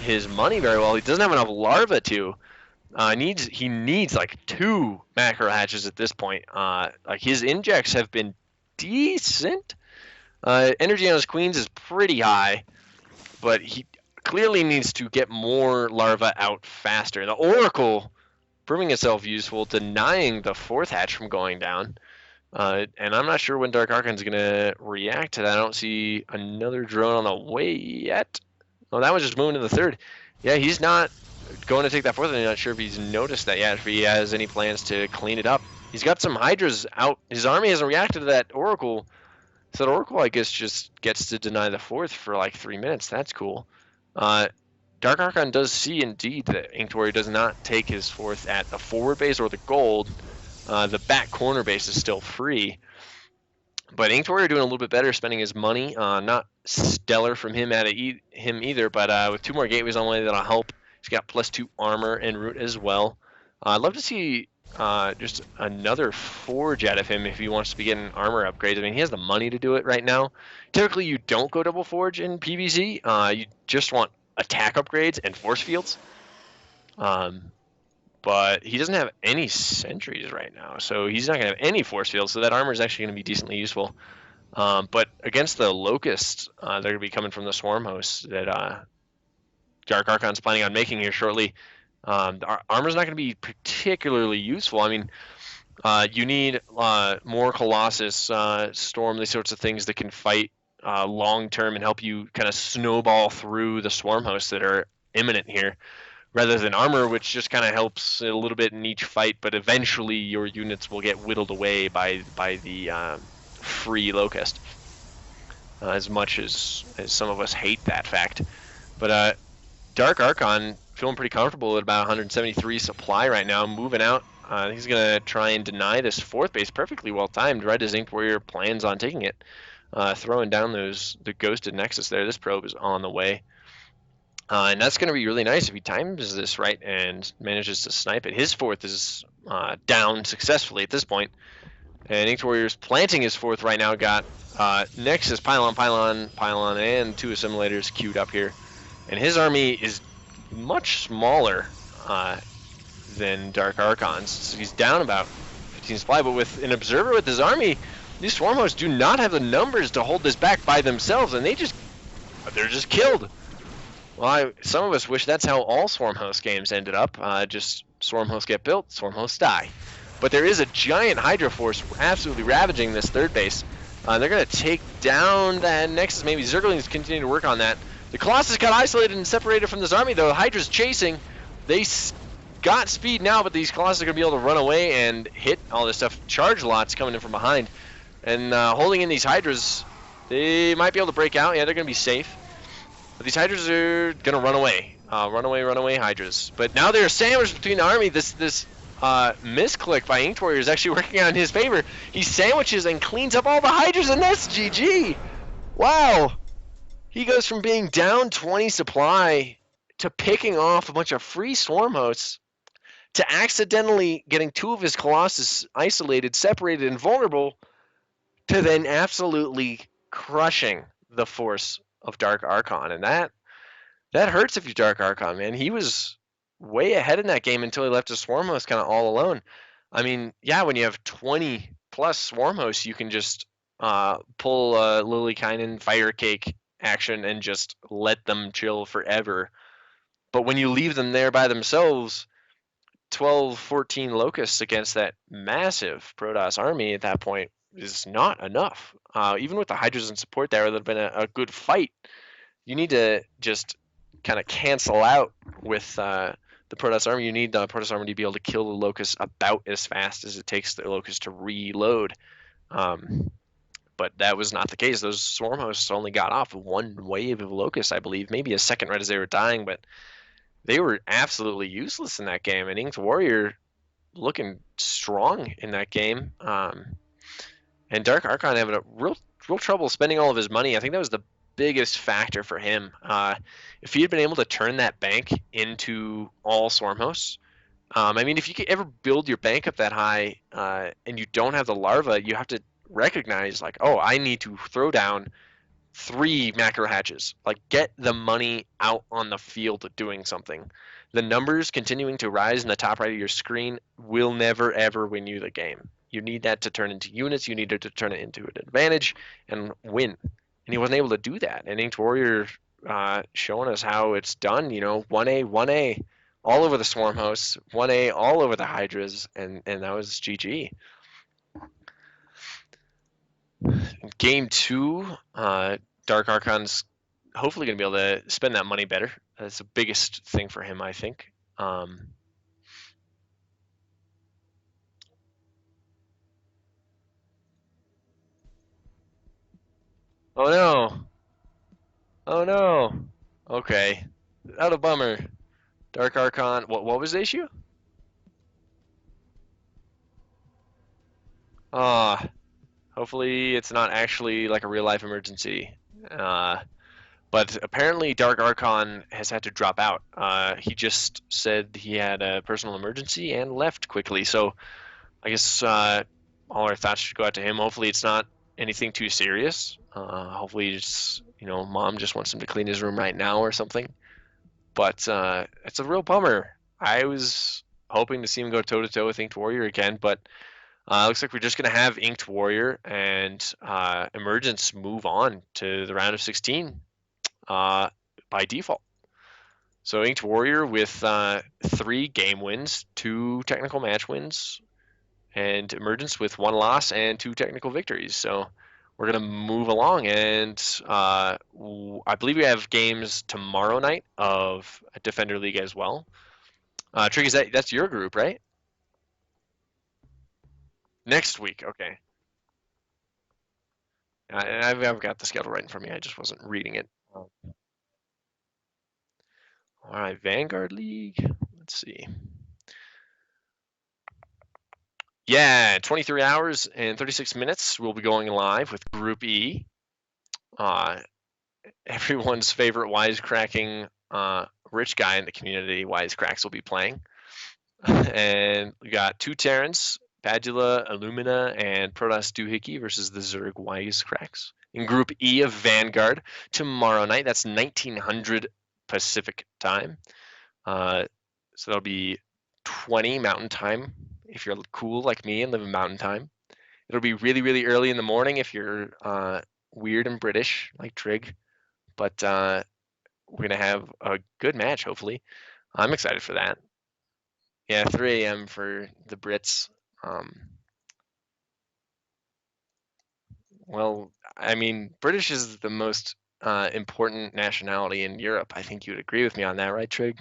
[SPEAKER 3] his money very well. He doesn't have enough larva to. He needs like 2 macro hatches at this point. Like his injects have been decent. Energy on his queens is pretty high, but he clearly needs to get more larvae out faster. The Oracle proving itself useful, denying the 4th hatch from going down. And I'm not sure when Dark Archon's going to react to that. I don't see another drone on the way yet. Oh, that was just moving to the 3rd. Yeah, he's not going to take that 4th, and I'm not sure if he's noticed that yet, if he has any plans to clean it up. He's got some Hydras out. His army hasn't reacted to that Oracle. So that Oracle, I guess, just gets to deny the 4th for like 3 minutes. That's cool. Dark Archon does see indeed that InkedWarrior does not take his 4th at the forward base or the gold. The back corner base is still free. But InkedWarrior doing a little bit better, spending his money. Not stellar from him him either, but with 2 more gateways on the way, that'll help. He's got +2 armor en route as well. I'd love to see just another forge out of him if he wants to be getting armor upgrades. I mean, he has the money to do it right now. Typically, you don't go double forge in PvZ. You just want attack upgrades and force fields. But he doesn't have any sentries right now, so he's not going to have any force fields, so that armor is actually going to be decently useful. But against the Locusts, they're going to be coming from the Swarm hosts that Dark Archon's planning on making here shortly. Armor's not going to be particularly useful. I mean, you need more Colossus, Storm, these sorts of things that can fight long-term and help you kind of snowball through the Swarm hosts that are imminent here, rather than armor, which just kind of helps a little bit in each fight, but eventually your units will get whittled away by the free Locust, as much as some of us hate that fact. But Dark Archon feeling pretty comfortable at about 173 supply right now, moving out. He's going to try and deny this 4th base, perfectly well timed, right as InkedWarrior plans on taking it. Throwing down the ghosted Nexus there. This probe is on the way. And that's going to be really nice if he times this right and manages to snipe it. His 4th is down successfully at this point. And InkedWarrior's planting his 4th right now. Got Nexus, Pylon, and 2 assimilators queued up here. And his army is much smaller than Dark Archon's. So he's down about 15 supply, but with an observer with his army, these Swarm hosts do not have the numbers to hold this back by themselves, and they're just killed. Well, some of us wish that's how all Swarm host games ended up. Just Swarm hosts get built, Swarm hosts die. But there is a giant Hydra force absolutely ravaging this 3rd base. They're going to take down that Nexus. Maybe Zerglings continue to work on that. The Colossus got isolated and separated from this army, though. The Hydra's chasing. They got speed now, but these Colossus are going to be able to run away and hit all this stuff. Charge lots coming in from behind. And holding in these Hydras, they might be able to break out. Yeah, they're going to be safe. But these Hydras are going to run away. Run away Hydras. But now they're sandwiched between the army. This misclick by InkedWarrior is actually working out in his favor. He sandwiches and cleans up all the Hydras, and that's GG. Wow. He goes from being down 20 supply to picking off a bunch of free Swarm hosts to accidentally getting 2 of his Colossus isolated, separated, and vulnerable to then absolutely crushing the force of Dark Archon. And that hurts if you're Dark Archon, man. He was way ahead in that game until he left his Swarm host kind of all alone. I mean, yeah, when you have 20 plus Swarm hosts, you can just pull Lilykainen Fire Cake action and just let them chill forever. But when you leave them there by themselves, 12, 14 Locusts against that massive Protoss army at that point is not enough. Even with the Hydras in support there, it would have been a good fight. You need to just kind of cancel out with the Protoss army. You need the Protoss army to be able to kill the Locusts about as fast as it takes the Locusts to reload. But that was not the case. Those Swarm hosts only got off 1 wave of Locusts, I believe. Maybe a second right as they were dying, but they were absolutely useless in that game. And InkedWarrior looking strong in that game. And Dark Archon having a real trouble spending all of his money. I think that was the biggest factor for him. If he had been able to turn that bank into all Swarm hosts, I mean, if you could ever build your bank up that high and you don't have the larva, you have to recognize, like, oh, I need to throw down 3 macro hatches. Like, get the money out on the field doing something. The numbers continuing to rise in the top right of your screen will never, ever win you the game. You need that to turn into units. You need it to turn it into an advantage and win. And he wasn't able to do that. And InkedWarrior showing us how it's done. 1A, 1A, all over the Swarm hosts, 1A, all over the Hydras, and that was GG. Game 2, Dark Archon's hopefully going to be able to spend that money better. That's the biggest thing for him, I think. Oh no! Oh no! Okay, not a bummer. Dark Archon. What was the issue? Ah, hopefully it's not actually like a real life emergency. But apparently Dark Archon has had to drop out. He just said he had a personal emergency and left quickly. So I guess all our thoughts should go out to him. Hopefully it's not anything too serious. Hopefully it's mom just wants him to clean his room right now or something. But it's a real bummer. I was hoping to see him go toe to toe with InkedWarrior again, but looks like we're just going to have InkedWarrior and Emergence move on to the round of 16 by default. So InkedWarrior with 3 game wins, 2 technical match wins, and Emergence with 1 loss and 2 technical victories. So we're going to move along, and I believe we have games tomorrow night of Defender League as well. Trick, that's your group, right? Next week, okay. And I've got the schedule right in front of me. I just wasn't reading it. All right, Vanguard League. Let's see. Yeah, 23 hours and 36 minutes. We'll be going live with Group E. Everyone's favorite wisecracking rich guy in the community, Wisecracks, will be playing. And we got 2 Terrans, Badula, Illumina, and Protoss Doohickey versus the Zerg Wisecracks. In Group E of Vanguard tomorrow night. That's 1900 Pacific time. So that'll be 20 Mountain Time if you're cool like me and live in Mountain Time. It'll be really, really early in the morning if you're weird and British like Trig. But we're going to have a good match, hopefully. I'm excited for that. Yeah, 3 a.m. for the Brits. Well, I mean, British is the most important nationality in Europe. I think you would agree with me on that, right, Trig?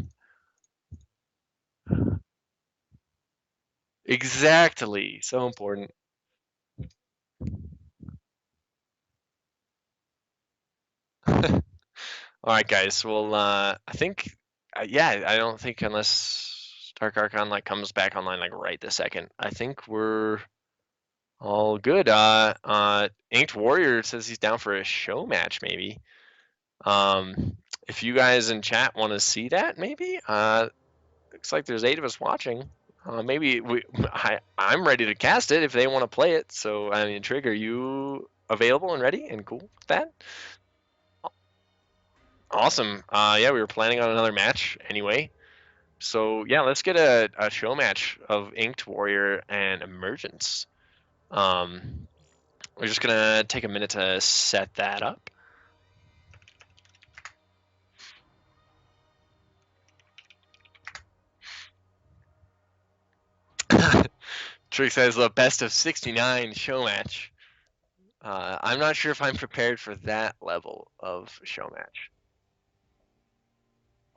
[SPEAKER 3] Exactly. So important. All right, guys. Well, I think, yeah, I don't think unless Dark Archon comes back online right this second, I think we're all good. InkedWarrior says he's down for a show match, maybe. If you guys in chat want to see that, maybe. Looks like there's 8 of us watching. Maybe I'm ready to cast it if they want to play it. So, I mean, Trig, are you available and ready and cool with that? Awesome. Yeah, we were planning on another match anyway. So, yeah, let's get a show match of InkedWarrior and Emergence. We're just going to take a minute to set that up. Trig says the best of 69 show match. I'm not sure if I'm prepared for that level of show match.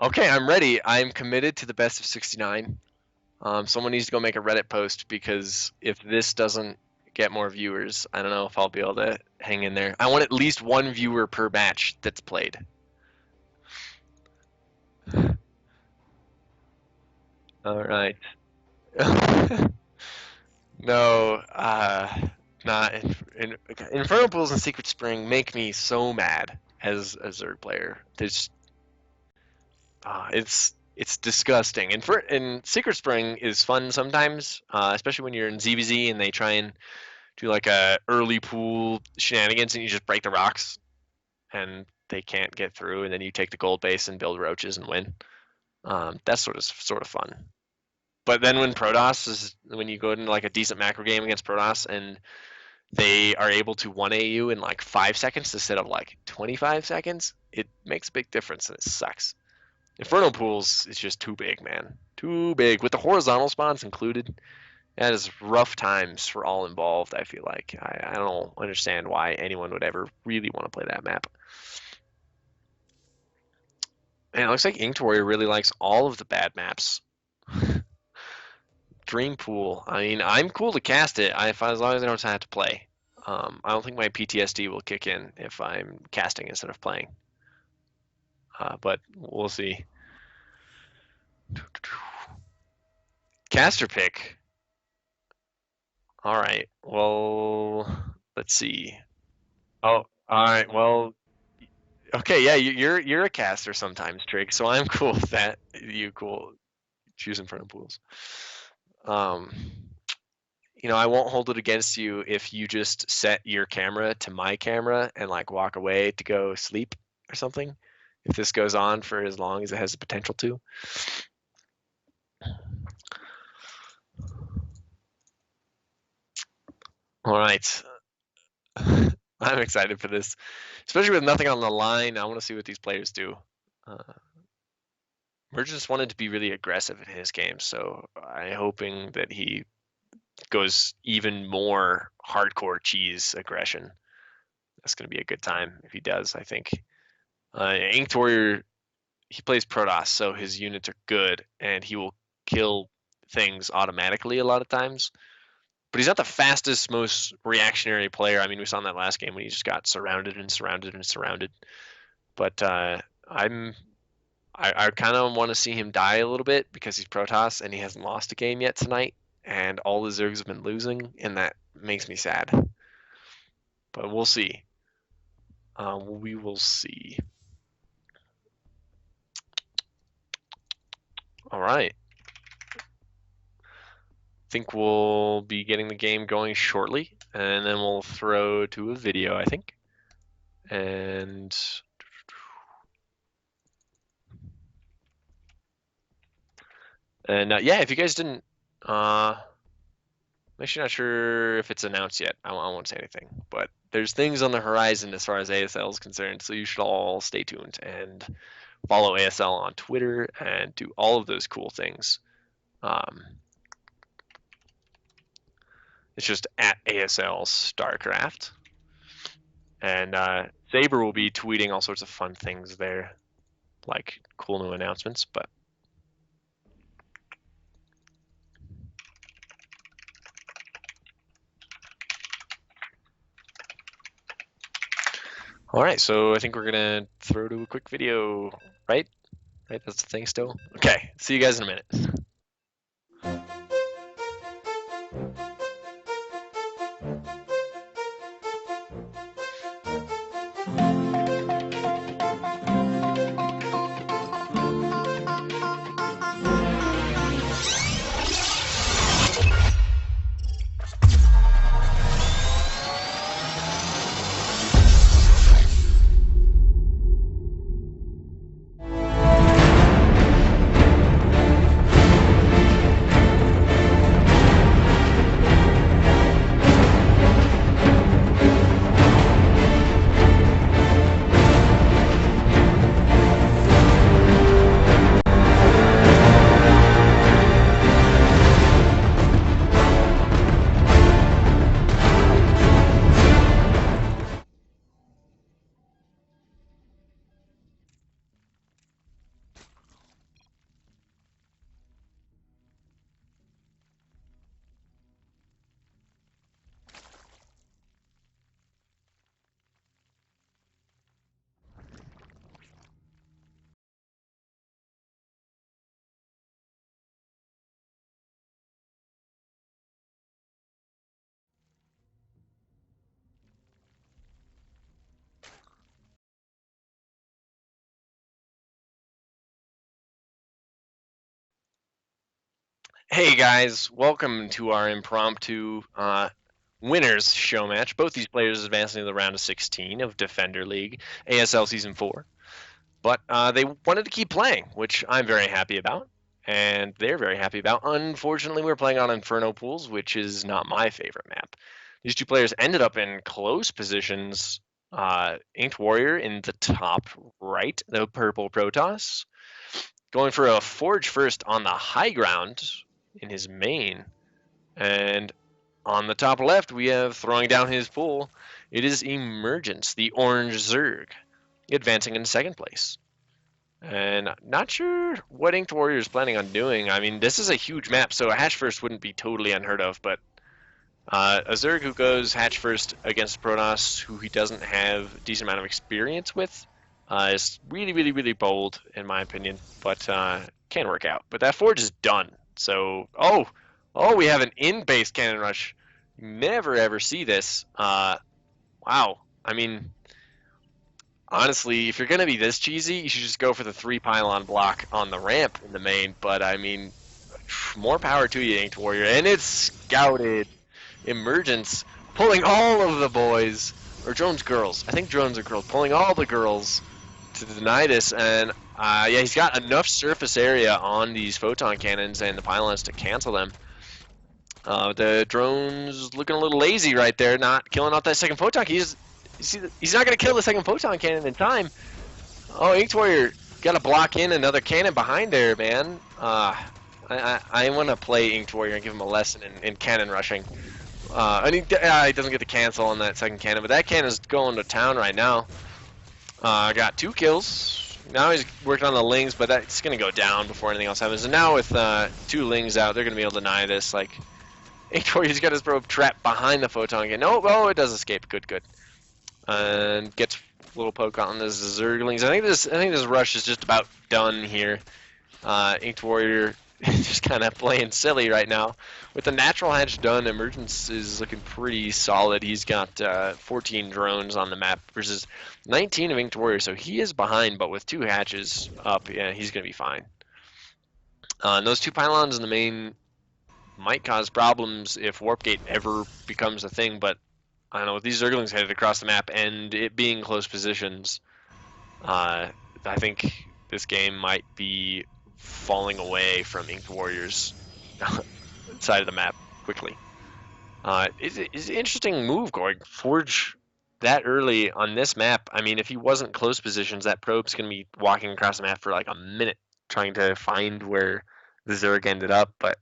[SPEAKER 3] Okay, I'm ready. I'm committed to the best of 69. Someone needs to go make a Reddit post because if this doesn't get more viewers, I don't know if I'll be able to hang in there. I want at least 1 viewer per match that's played. All right. No, not Infernal Pools and Secret Spring make me so mad as a Zerg player. It's disgusting. And Secret Spring is fun sometimes, especially when you're in ZVZ and they try and do a early pool shenanigans and you just break the rocks and they can't get through, and then you take the gold base and build roaches and win. That's sort of fun. But then when you go into a decent macro game against Protoss and they are able to 1A you in like 5 seconds instead of like 25 seconds, it makes a big difference and it sucks. Inferno Pools is just too big, man. Too big. With the horizontal spawns included, that is rough times for all involved, I feel like. I don't understand why anyone would ever really want to play that map. Man, it looks like InkedWarrior really likes all of the bad maps. Dream Pool. I mean, I'm cool to cast it as long as I don't have to play. I don't think my PTSD will kick in if I'm casting instead of playing. But we'll see. Caster pick. All right. Well, let's see. Oh, all right. Well, okay. Yeah, you're a caster sometimes, Drake. So I'm cool with that. You cool choosing front of pools. I won't hold it against you if you just set your camera to my camera and like walk away to go sleep or something. If this goes on for as long as it has the potential to. All right. I'm excited for this, especially with nothing on the line. I want to see what these players do. Emergence wanted to be really aggressive in his game, so I'm hoping that he goes even more hardcore cheese aggression. That's going to be a good time if he does, I think. InkedWarrior, he plays Protoss, so his units are good, and he will kill things automatically a lot of times. But he's not the fastest, most reactionary player. I mean, we saw in that last game when he just got surrounded and surrounded and surrounded. But I kind of want to see him die a little bit because he's Protoss and he hasn't lost a game yet tonight, and all the Zergs have been losing, and that makes me sad. But we'll see. We will see. All right. Think we'll be getting the game going shortly, and then we'll throw to a video, I think. And yeah, if you guys didn't, I'm actually not sure if it's announced yet. I won't say anything, but there's things on the horizon as far as ASL is concerned, so you should all stay tuned and follow ASL on Twitter and do all of those cool things. It's just at ASL StarCraft. And Saber will be tweeting all sorts of fun things there, like cool new announcements, but all right, so I think we're gonna throw to a quick video, right? Right, that's the thing still? Okay, see you guys in a minute. Hey guys, welcome to our impromptu winners show match. Both these players advancing to the round of 16 of Defender League, ASL Season 4. But they wanted to keep playing, which I'm very happy about, and they're very happy about. Unfortunately, we're playing on Inferno Pools, which is not my favorite map. These two players ended up in close positions. InkedWarrior in the top right, the purple Protoss, going for a Forge first on the high ground in his main. And on the top left, we have throwing down his pool. It is Emergence, the orange Zerg, advancing in second place. And not sure what InkedWarrior is planning on doing. I mean, this is a huge map, so a hatch first wouldn't be totally unheard of, but a Zerg who goes hatch first against Protoss, who he doesn't have a decent amount of experience with, is really, really, really bold, in my opinion, but can work out. But that Forge is done. So, oh, we have an in-base cannon rush. Never, ever see this. Wow. I mean, honestly, if you're going to be this cheesy, you should just go for the 3 pylon block on the ramp in the main. But, I mean, more power to you, InkedWarrior. And it's scouted. Emergence pulling all of the boys, or drones girls. I think drones are girls, pulling all the girls to deny this. And yeah, he's got enough surface area on these photon cannons and the pylons to cancel them. The drones looking a little lazy right there, not killing off that second photon. He's not going to kill the second photon cannon in time. Oh, InkedWarrior got to block in another cannon behind there, man. I want to play InkedWarrior and give him a lesson in cannon rushing. And he doesn't get the cancel on that second cannon, but that cannon's going to town right now. Got 2 kills. Now he's working on the Lings, but that's going to go down before anything else happens. And now with 2 Lings out, they're going to be able to deny this. Like, InkedWarrior's got his probe trapped behind the photon cannon. Oh, it does escape. Good. And gets a little poke on the Zerglings. I think this rush is just about done here. InkedWarrior just kind of playing silly right now. With the natural hatch done, Emergence is looking pretty solid. He's got 14 drones on the map versus 19 of InkedWarrior, so he is behind, but with 2 hatches up, yeah, he's going to be fine. And those 2 pylons in the main might cause problems if Warp Gate ever becomes a thing, but I don't know, with these Zerglings headed across the map and it being close positions, I think this game might be falling away from InkedWarrior's side of the map quickly. It's an interesting move going Forge that early on this map. I mean, if he wasn't close positions, that probe's going to be walking across the map for like a minute trying to find where the Zerg ended up. But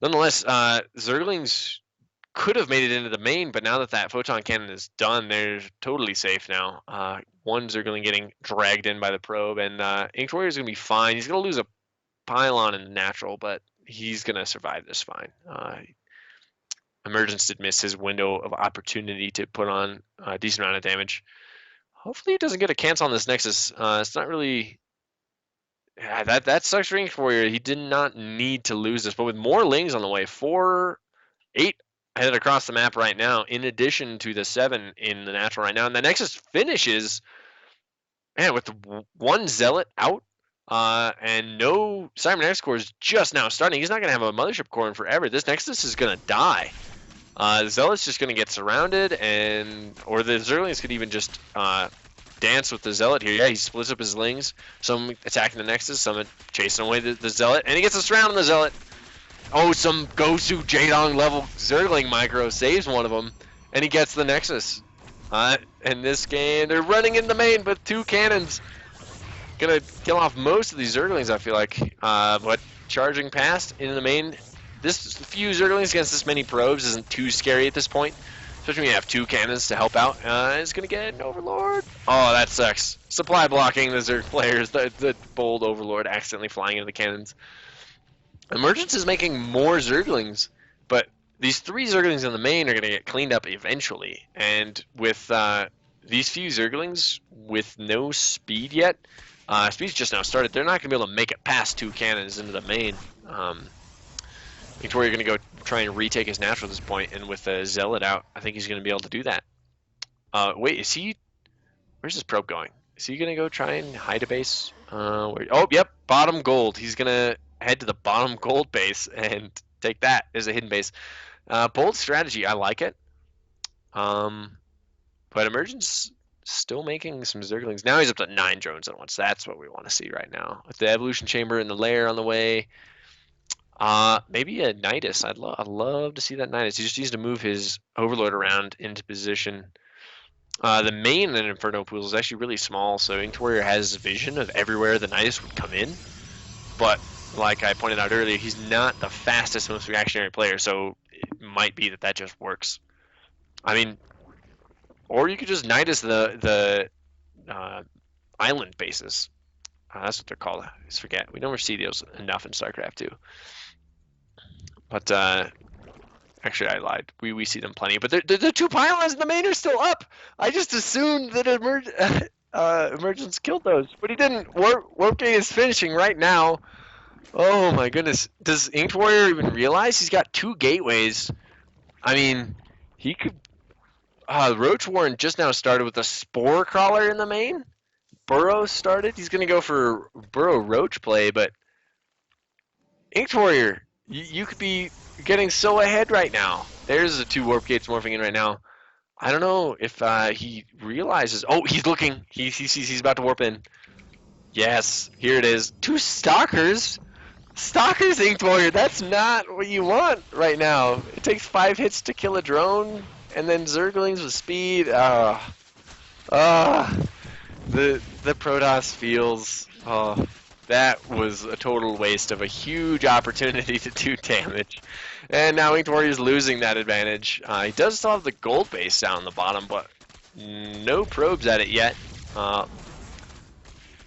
[SPEAKER 3] nonetheless, Zerglings could have made it into the main, but now that photon cannon is done, they're totally safe now. One Zergling getting dragged in by the probe, and InkedWarrior is going to be fine. He's going to lose a pylon in natural, but he's going to survive this fine. Emergence did miss his window of opportunity to put on a decent amount of damage. Hopefully he doesn't get a cancel on this Nexus. It's not really... Yeah, that sucks for InkedWarrior. He did not need to lose this, but with more Lings on the way, 8 headed across the map right now, in addition to the 7 in the natural right now. And the Nexus finishes, man, with the 1 Zealot out, and no Cyber Next core is just now starting. He's not going to have a Mothership core in forever. This Nexus is going to die. The Zealot's just going to get surrounded, or the Zerglings could even just dance with the Zealot here. Yeah, he splits up his Lings. Some attacking the Nexus, some chasing away the Zealot, and he gets a surround on the Zealot. Oh, some Gosu Jaedong level Zergling micro saves one of them, and he gets the Nexus. In this game, they're running in the main with 2 cannons. Gonna kill off most of these Zerglings, I feel like. But charging past into the main, this few Zerglings against this many probes isn't too scary at this point. Especially when you have 2 cannons to help out. It's gonna get an Overlord. Oh, that sucks. Supply blocking the Zerg players. The bold Overlord accidentally flying into the cannons. Emergence is making more Zerglings, but these 3 Zerglings in the main are going to get cleaned up eventually. And with these few Zerglings with no speed yet, speed's just now started, they're not going to be able to make it past 2 cannons into the main. Victoria going to go try and retake his natural at this point, and with the Zealot out, I think he's going to be able to do that. Wait, is he... Where's his probe going? Is he going to go try and hide a base? Oh, yep, bottom gold. He's going to head to the bottom gold base and take that as a hidden base. Bold strategy, I like it. But Emergence still making some Zerglings. Now he's up to 9 drones at once. That's what we want to see right now. With the evolution chamber and the lair on the way, Maybe a Nidus. I'd love to see that Nidus. He just needs to move his Overlord around into position. The main in Inferno Pools is actually really small, so InkedWarrior has vision of everywhere the Nidus would come in. But like I pointed out earlier, he's not the fastest, most reactionary player, so it might be that just works. I mean, or you could just Nidus the island bases. That's what they're called. I just forget. We never see those enough in StarCraft 2. But actually, I lied. We see them plenty. But the two pylons in the main are still up. I just assumed that Emergence killed those, but he didn't. Warpgate is finishing right now. Oh my goodness. Does InkedWarrior even realize he's got two gateways? I mean, he could. Roach Warren just now started with a Spore Crawler in the main. Burrow started. He's going to go for Burrow Roach play, but InkedWarrior, you could be getting so ahead right now. There's the two Warp Gates morphing in right now. I don't know if he realizes. Oh, he's looking. He sees he's about to warp in. Yes, here it is. Two Stalkers. Stalkers, InkedWarrior. That's not what you want right now. It takes 5 hits to kill a drone, and then Zerglings with speed. The Protoss feels. Oh, that was a total waste of a huge opportunity to do damage. And now InkedWarrior is losing that advantage. He does still have the gold base down on the bottom, but no probes at it yet.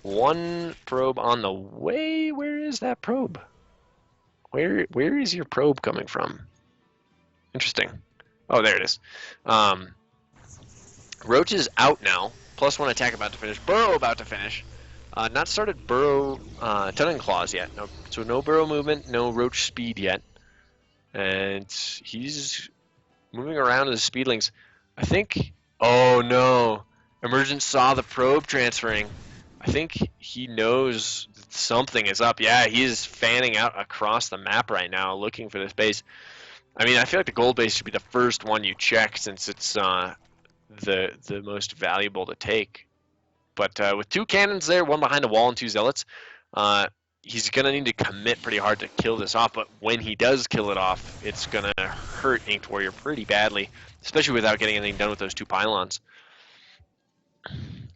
[SPEAKER 3] One probe on the way. Where is that probe? Where is your probe coming from? Interesting. Oh, there it is. Roach is out now. +1 attack about to finish. Burrow about to finish. Not started Burrow Tunneling Claws yet. No, so no Burrow movement, no Roach speed yet. And he's moving around in the speedlings. I think. Oh no! Emergence saw the probe transferring. I think he knows something is up. Yeah, he is fanning out across the map right now, looking for this base. I mean, I feel like the gold base should be the first one you check, since it's the most valuable to take. But with 2 cannons there, 1 behind a wall and 2 zealots, he's going to need to commit pretty hard to kill this off. But when he does kill it off, it's going to hurt InkedWarrior pretty badly, especially without getting anything done with those 2 pylons.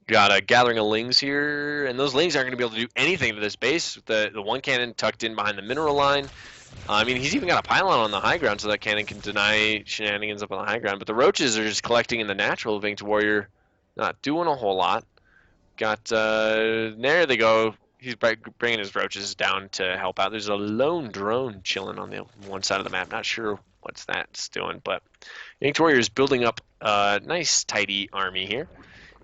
[SPEAKER 3] Got a gathering of lings here, and those lings aren't going to be able to do anything to this base. The 1 cannon tucked in behind the mineral line. I mean, he's even got a pylon on the high ground, so that cannon can deny shenanigans up on the high ground. But the roaches are just collecting in the natural of InkedWarrior, not doing a whole lot. Got, there they go. He's bringing his roaches down to help out. There's a lone drone chilling on the one side of the map. Not sure what that's doing, but InkedWarrior is building up a nice, tidy army here.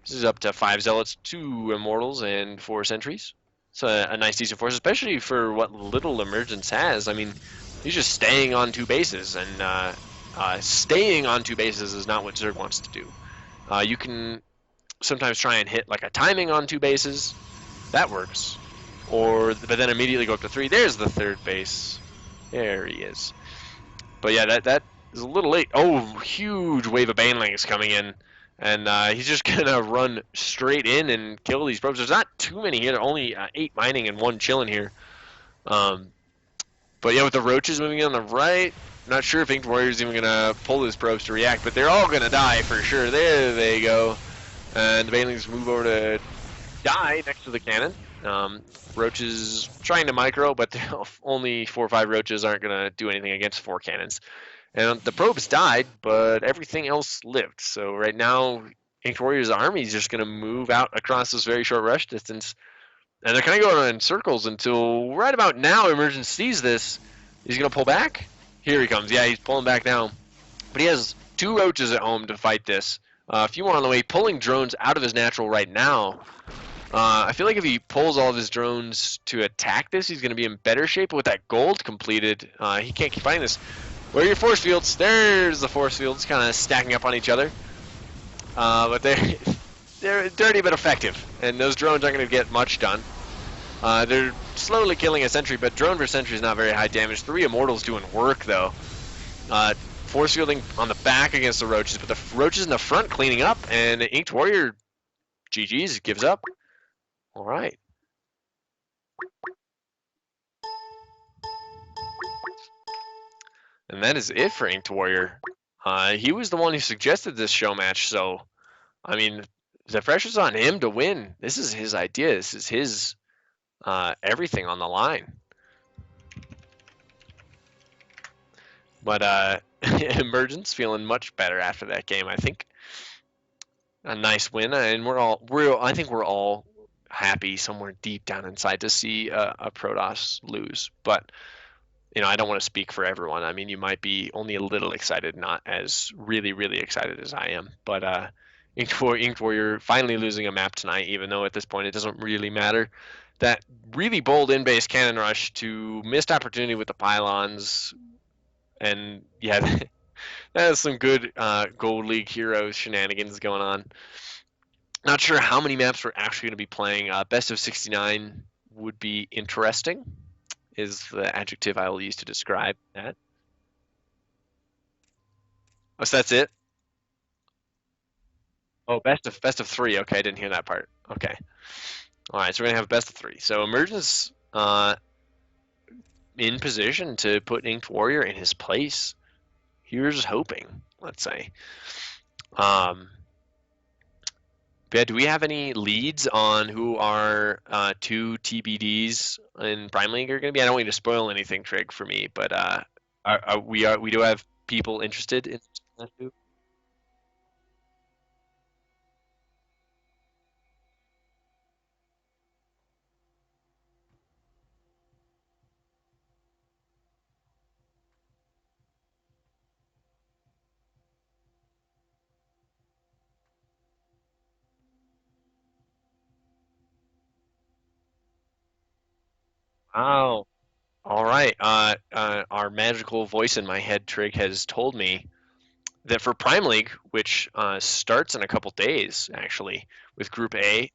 [SPEAKER 3] This is up to 5 zealots, 2 immortals, and 4 sentries. It's a nice, decent force, especially for what little Emergence has. I mean, he's just staying on 2 bases, and staying on 2 bases is not what Zerg wants to do. You can sometimes try and hit like a timing on 2 bases. That works. But then immediately go up to 3. There's the 3rd base. There he is. But yeah, that is a little late. Oh, huge wave of banelings coming in. And he's just going to run straight in and kill these probes. There's not too many here. There are only 8 mining and 1 chilling here. But yeah, with the roaches moving in on the right, not sure if InkedWarrior is even going to pull his probes to react. But they're all going to die for sure. There they go. And the banelings move over to die next to the cannon. Roaches trying to micro, but only 4 or 5 roaches aren't going to do anything against 4 cannons. And the probes died, but everything else lived. So right now, InkedWarrior's army is just going to move out across this very short rush distance. And they're kind of going in circles until right about now Emergence sees this. He's going to pull back. Here he comes. Yeah, he's pulling back now. But he has 2 roaches at home to fight this. A few more on the way, pulling drones out of his natural right now. I feel like if he pulls all of his drones to attack this, he's going to be in better shape. But with that gold completed, he can't keep fighting this. Where are your force fields? There's the force fields kind of stacking up on each other. But they're dirty but effective. And those drones aren't going to get much done. They're slowly killing a sentry, but drone versus sentry is not very high damage. 3 immortals doing work, though. Force fielding on the back against the roaches, but the roaches in the front cleaning up, and InkedWarrior, GG's, gives up. All right. And that is it for InkedWarrior. He was the one who suggested this show match, so I mean, the pressure's on him to win. This is his idea. This is his everything on the line. But Emergence feeling much better after that game. I think a nice win, and I think we're all happy somewhere deep down inside to see a Protoss lose. But I don't want to speak for everyone. I mean, you might be only a little excited, not as really, really excited as I am. But InkedWarrior finally losing a map tonight, even though at this point it doesn't really matter. That really bold in-base cannon rush to missed opportunity with the pylons, and yeah, that is some good Gold League Heroes shenanigans going on. Not sure how many maps we're actually going to be playing. Best of 69 would be interesting, is the adjective I will use to describe that. Oh, so that's it? Oh, best of 3. Okay, I didn't hear that part. Okay. All right, so we're going to have best of 3. So Emergence in position to put InkedWarrior in his place. Here's hoping, let's say. Yeah, do we have any leads on who our 2 TBDs in Prime League are going to be? I don't want you to spoil anything, Trig, for me, but we do have people interested in that too. Oh, all right. Our magical voice in my head, Trig, has told me that for Prime League, which starts in a couple days, actually, with Group A,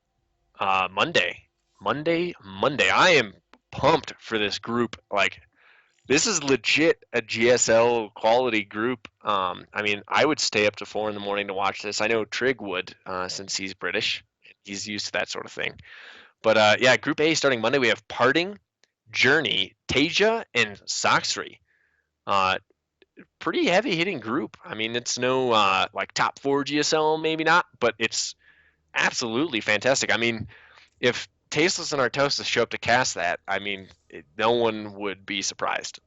[SPEAKER 3] Monday. I am pumped for this group. Like, this is legit a GSL quality group. I mean, I would stay up to 4 in the morning to watch this. I know Trig would, since he's British. He's used to that sort of thing. But yeah, Group A starting Monday. We have Parting, Journey, Tasia, and Soxry. Pretty heavy hitting group. I mean, it's no like top 4 GSL, maybe not, but it's absolutely fantastic. I mean, if Tasteless and Artosis show up to cast that, I mean, no one would be surprised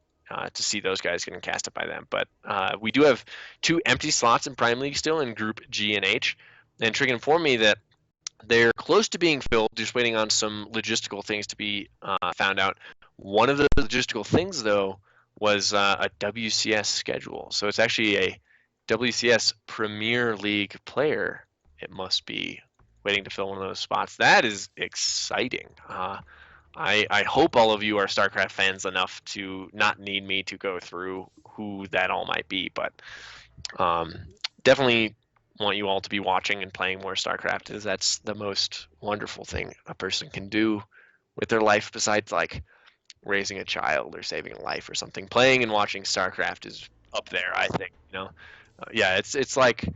[SPEAKER 3] to see those guys getting casted by them. But we do have 2 empty slots in Prime League still in Group G and H. And Trig informed me that they're close to being filled, just waiting on some logistical things to be found out. One of the logistical things, though, was a WCS schedule. So it's actually a WCS Premier League player. It must be waiting to fill one of those spots. That is exciting. I hope all of you are StarCraft fans enough to not need me to go through who that all might be, but definitely want you all to be watching and playing more StarCraft, as that's the most wonderful thing a person can do with their life besides like raising a child or saving a life or something. Playing and watching StarCraft is up there, I think. Yeah, it's like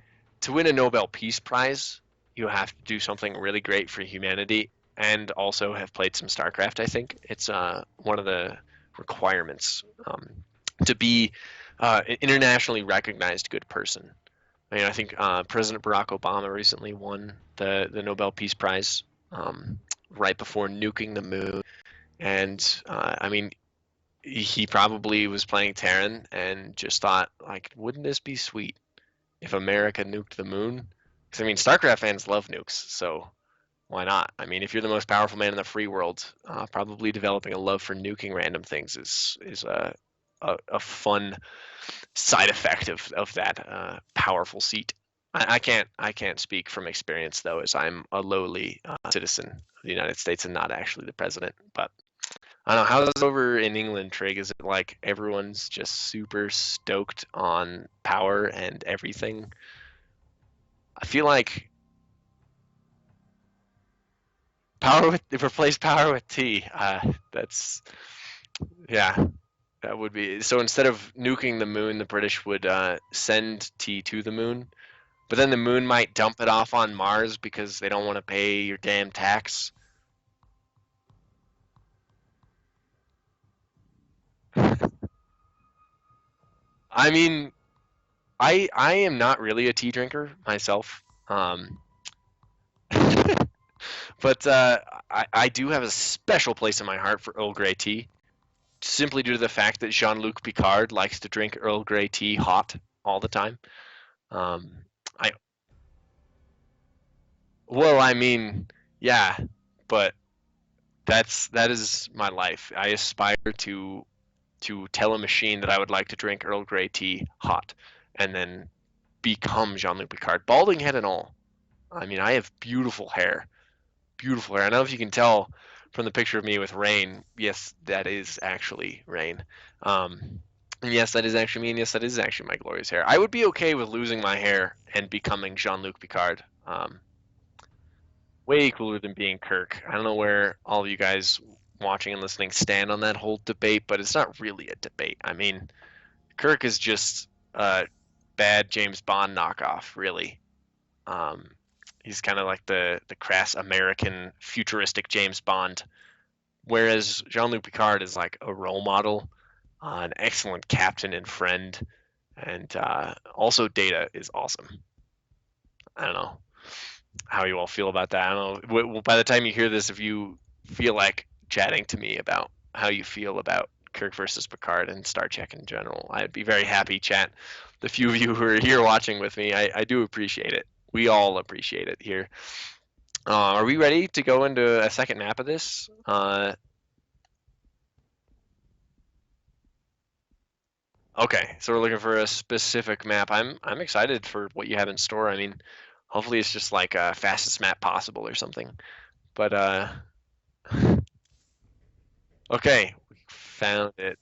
[SPEAKER 3] to win a Nobel Peace Prize, you have to do something really great for humanity and also have played some StarCraft. I think it's one of the requirements to be an internationally recognized good person. I mean, I think President Barack Obama recently won the Nobel Peace Prize right before nuking the moon. And I mean, he probably was playing Terran and just thought, like, wouldn't this be sweet if America nuked the moon? Because, I mean, StarCraft fans love nukes, so why not? I mean, if you're the most powerful man in the free world, probably developing a love for nuking random things is a fun side effect of that powerful seat. I can't speak from experience though, as I'm a lowly citizen of the United States and not actually the president. But I don't know, how's it over in England, Trig? Is it like everyone's just super stoked on power and everything? I feel like replace power with tea. That's yeah. That would be so. Instead of nuking the moon, the British would send tea to the moon, but then the moon might dump it off on Mars because they don't want to pay your damn tax. I mean, I am not really a tea drinker myself. But I do have a special place in my heart for Earl Grey tea, simply due to the fact that Jean-Luc Picard likes to drink Earl Grey tea hot all the time. Um, I well, I mean, yeah, but that is my life. I aspire to tell a machine that I would like to drink Earl Grey tea hot, and then become Jean-Luc Picard, balding head and all. I mean, I have beautiful hair, beautiful hair. I don't know if you can tell from the picture of me with Rain. Yes, that is actually Rain. And yes, that is actually me, and yes, that is actually my glorious hair. I would be okay with losing my hair and becoming Jean-Luc Picard. Way cooler than being Kirk. I don't know where all of you guys watching and listening stand on that whole debate, but it's not really a debate. I mean, Kirk is just a bad James Bond knockoff, really. Um, he's kind of like the crass American futuristic James Bond, whereas Jean-Luc Picard is like a role model, an excellent captain and friend, and also Data is awesome. I don't know how you all feel about that. I don't know. By the time you hear this, if you feel like chatting to me about how you feel about Kirk versus Picard and Star Trek in general, I'd be very happy chat. The few of you who are here watching with me, I do appreciate it. We all appreciate it here. Are we ready to go into a second map of this? Okay, so we're looking for a specific map. I'm excited for what you have in store. I mean, hopefully it's just like fastest map possible or something. But okay, we found it.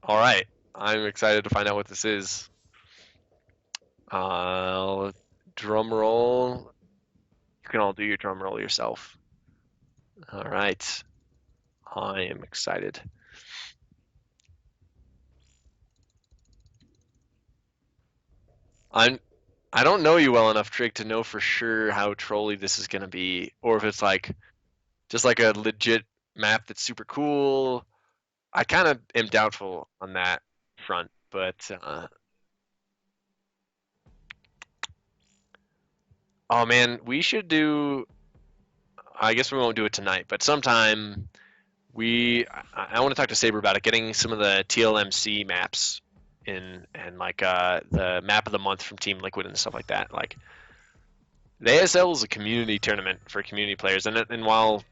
[SPEAKER 3] All right, I'm excited to find out what this is. Uh, drum roll. You can all do your drum roll yourself. All right, I am excited. I'm I don't know you well enough, Trig, to know for sure how trolly this is gonna be, or if it's like just like a legit map that's super cool. I kind of am doubtful on that front, but oh man, we should do. I guess we won't do it tonight, but sometime I want to talk to Saber about it, getting some of the TLMC maps in and like the map of the month from Team Liquid and stuff like that. Like the ASL is a community tournament for community players, and while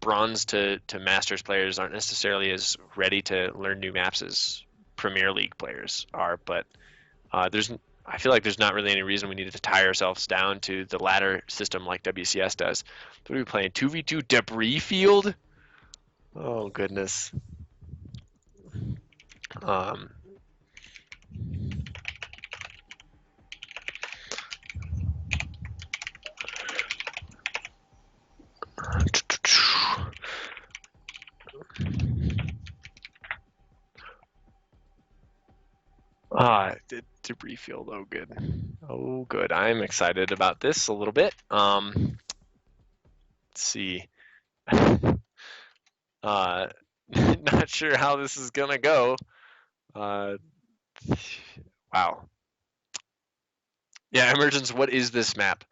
[SPEAKER 3] bronze to masters players aren't necessarily as ready to learn new maps as Premier League players are, but there's I feel like there's not really any reason we need to tie ourselves down to the ladder system like WCS does. What are we playing? 2v2 debris field? Oh goodness. Um, debris field. Oh good. Oh good. I'm excited about this a little bit. Let's see. uh, not sure how this is gonna go. Uh, wow. Yeah, Emergence. What is this map?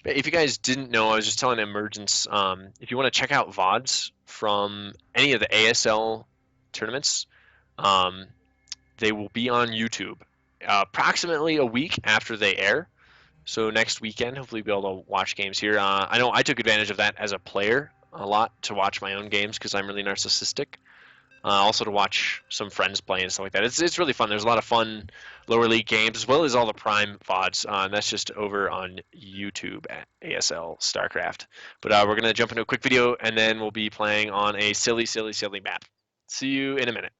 [SPEAKER 3] If you guys didn't know, I was just telling Emergence, if you want to check out VODs from any of the ASL tournaments, um, they will be on YouTube approximately a week after they air. So next weekend, hopefully we'll be able to watch games here. I know I took advantage of that as a player a lot to watch my own games because I'm really narcissistic. Also to watch some friends play and stuff like that. It's really fun. There's a lot of fun lower league games as well as all the prime VODs. That's just over on YouTube at ASL StarCraft. But we're gonna jump into a quick video and then we'll be playing on a silly, silly, silly map. See you in a minute.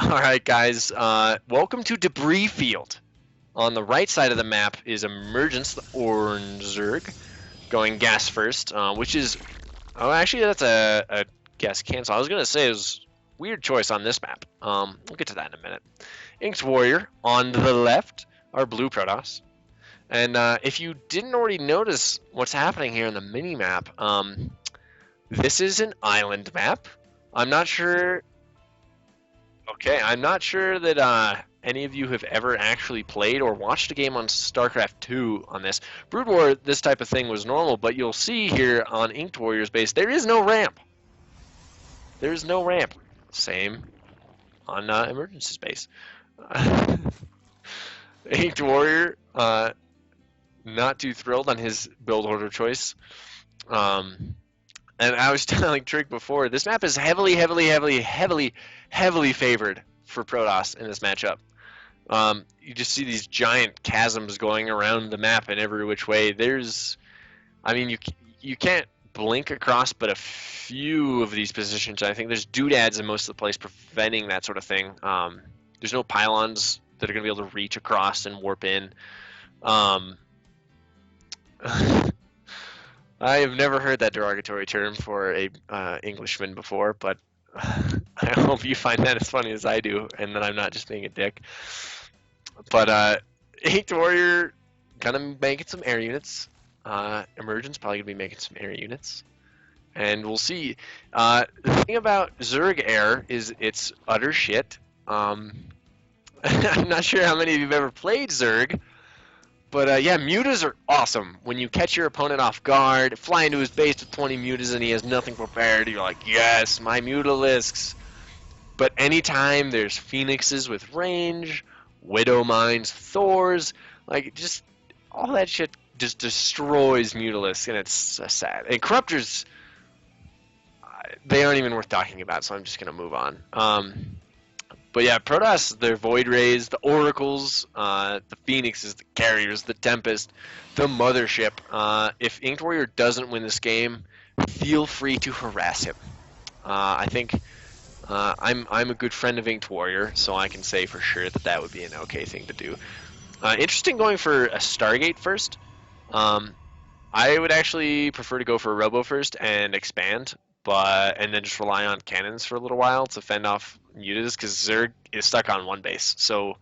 [SPEAKER 3] All right, guys. Welcome to Debris Field. On the right side of the map is Emergence, the orange Zerg, going gas first, which is... Oh, actually, that's a gas cancel. I was going to say it was a weird choice on this map. We'll get to that in a minute. InkedWarrior on the left are blue Protoss. And if you didn't already notice what's happening here in the mini-map, this is an island map. I'm not sure... Okay, I'm not sure that any of you have ever actually played or watched a game on StarCraft 2 on this. Brood War, this type of thing was normal, but you'll see here on InkedWarrior's base, there is no ramp. There is no ramp. Same on Emergence's base. InkedWarrior, not too thrilled on his build order choice. And I was telling Trick before, this map is heavily favored for Protoss in this matchup. You just see these giant chasms going around the map in every which way. I mean, you can't blink across but a few of these positions. I think there's doodads in most of the place preventing that sort of thing. There's no pylons that are going to be able to reach across and warp in. I have never heard that derogatory term for a Englishman before, but I hope you find that as funny as I do, and that I'm not just being a dick. But InkedWarrior gonna making some air units. Emergence probably gonna be making some air units, and we'll see. The thing about Zerg Air is it's utter shit. I'm not sure how many of you have ever played Zerg. But yeah, mutas are awesome. When you catch your opponent off guard, fly into his base with 20 mutas and he has nothing prepared, you're like, yes, my mutalisks. But anytime there's phoenixes with range, widow mines, Thors, like just all that shit just destroys mutalisks, and it's sad. And corruptors, they aren't even worth talking about, so I'm just gonna move on. But yeah, Protoss, their Void Rays, the Oracles, the Phoenixes, the Carriers, the Tempest, the Mothership. If InkedWarrior doesn't win this game, feel free to harass him. I think I'm a good friend of InkedWarrior, so I can say for sure that that would be an okay thing to do. Interesting going for a Stargate first. I would actually prefer to go for a Robo first and expand, and then just rely on cannons for a little while to fend off mutas, because Zerg is stuck on one base. So,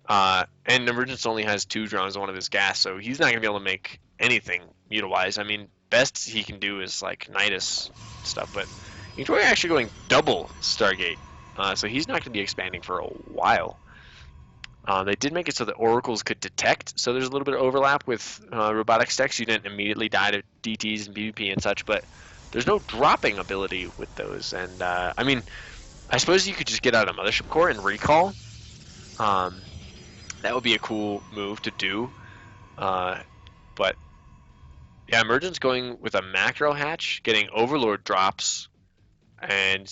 [SPEAKER 3] and Emergence only has 2 drones on one of his gas, so he's not going to be able to make anything muta-wise. I mean, best he can do is like Nidus stuff, but InkedWarrior actually going double Stargate, so he's not going to be expanding for a while. They did make it so that Oracles could detect, so there's a little bit of overlap with robotics techs. You didn't immediately die to DTs and PvP and such, but there's no dropping ability with those. And I mean, I suppose you could just get out a Mothership Core and recall. That would be a cool move to do. But yeah, Emergence going with a macro hatch, getting Overlord drops, and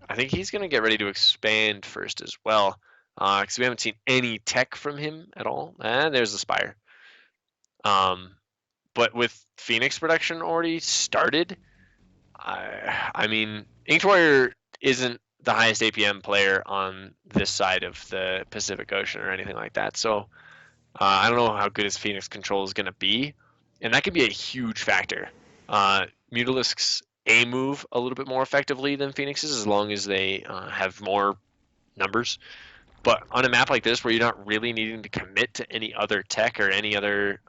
[SPEAKER 3] I think he's going to get ready to expand first as well, because we haven't seen any tech from him at all. And there's the Spire. But with Phoenix production already started, I mean, InkedWarrior isn't the highest APM player on this side of the Pacific Ocean or anything like that. So I don't know how good his Phoenix control is going to be, and that could be a huge factor. Mutalisks move a little bit more effectively than Phoenixes as long as they have more numbers. But on a map like this, where you're not really needing to commit to any other tech or any other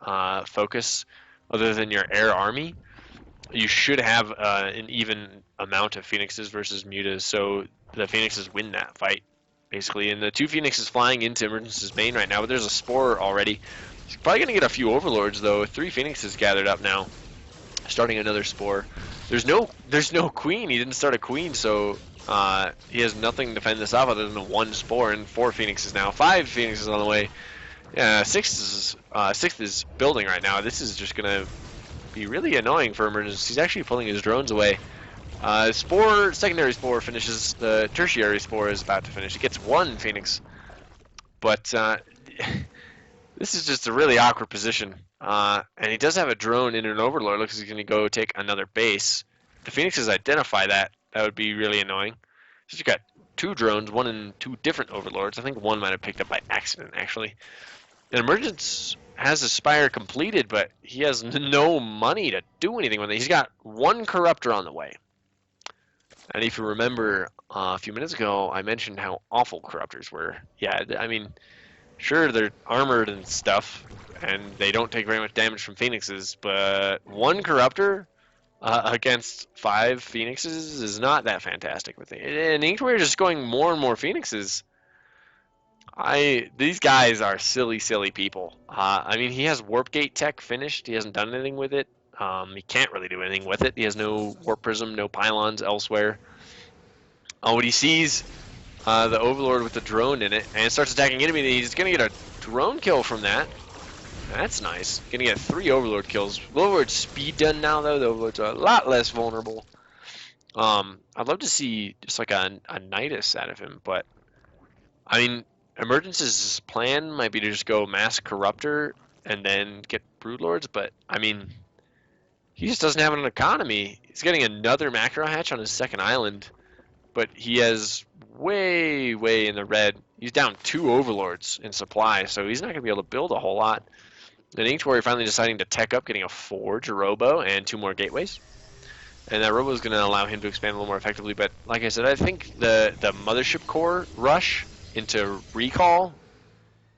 [SPEAKER 3] focus other than your air army, you should have an even amount of Phoenixes versus mutas, so the Phoenixes win that fight, basically. And the 2 Phoenixes flying into Emergence's main right now, but there's a Spore already. He's probably going to get a few Overlords, though. 3 Phoenixes gathered up now, starting another Spore. There's no Queen. He didn't start a Queen, so he has nothing to fend this off other than the 1 Spore, and 4 Phoenixes now. 5 Phoenixes on the way. Yeah, 6th is building right now. This is just going to be really annoying for Emergence. He's actually pulling his drones away. Secondary Spore finishes. The tertiary Spore is about to finish. It gets 1 Phoenix, but this is just a really awkward position. And he does have a drone in an Overlord. Looks like he's going to go take another base. The Phoenixes identify that. That would be really annoying. So you got 2 drones, one in 2 different overlords. I think one might have picked up by accident, actually. And Emergence has his Spire completed, but he has no money to do anything with it. He's got 1 Corruptor on the way. And if you remember a few minutes ago, I mentioned how awful Corruptors were. Yeah, I mean, sure, they're armored and stuff, and they don't take very much damage from Phoenixes, but 1 Corruptor against 5 Phoenixes is not that fantastic with it. And InkedWarrior just going more and more Phoenixes. These guys are silly, silly people. I mean, he has Warp Gate tech finished. He hasn't done anything with it. He can't really do anything with it. He has no Warp Prism, no pylons elsewhere. When he sees the Overlord with the drone in it and starts attacking enemy, he's going to get a drone kill from that. That's nice. Going to get 3 Overlord kills. Overlord's speed done now, though. The Overlords are a lot less vulnerable. I'd love to see just like a Nidus out of him, but I mean, Emergence's plan might be to just go mass Corruptor and then get Broodlords, but I mean, he just doesn't have an economy. He's getting another macro hatch on his 2nd island, but he has way, way in the red. He's down 2 Overlords in supply, so he's not going to be able to build a whole lot. And InkedWarrior finally deciding to tech up, getting a Forge, a Robo, and 2 more gateways. And that Robo is going to allow him to expand a little more effectively. But like I said, I think the Mothership Core rush into recall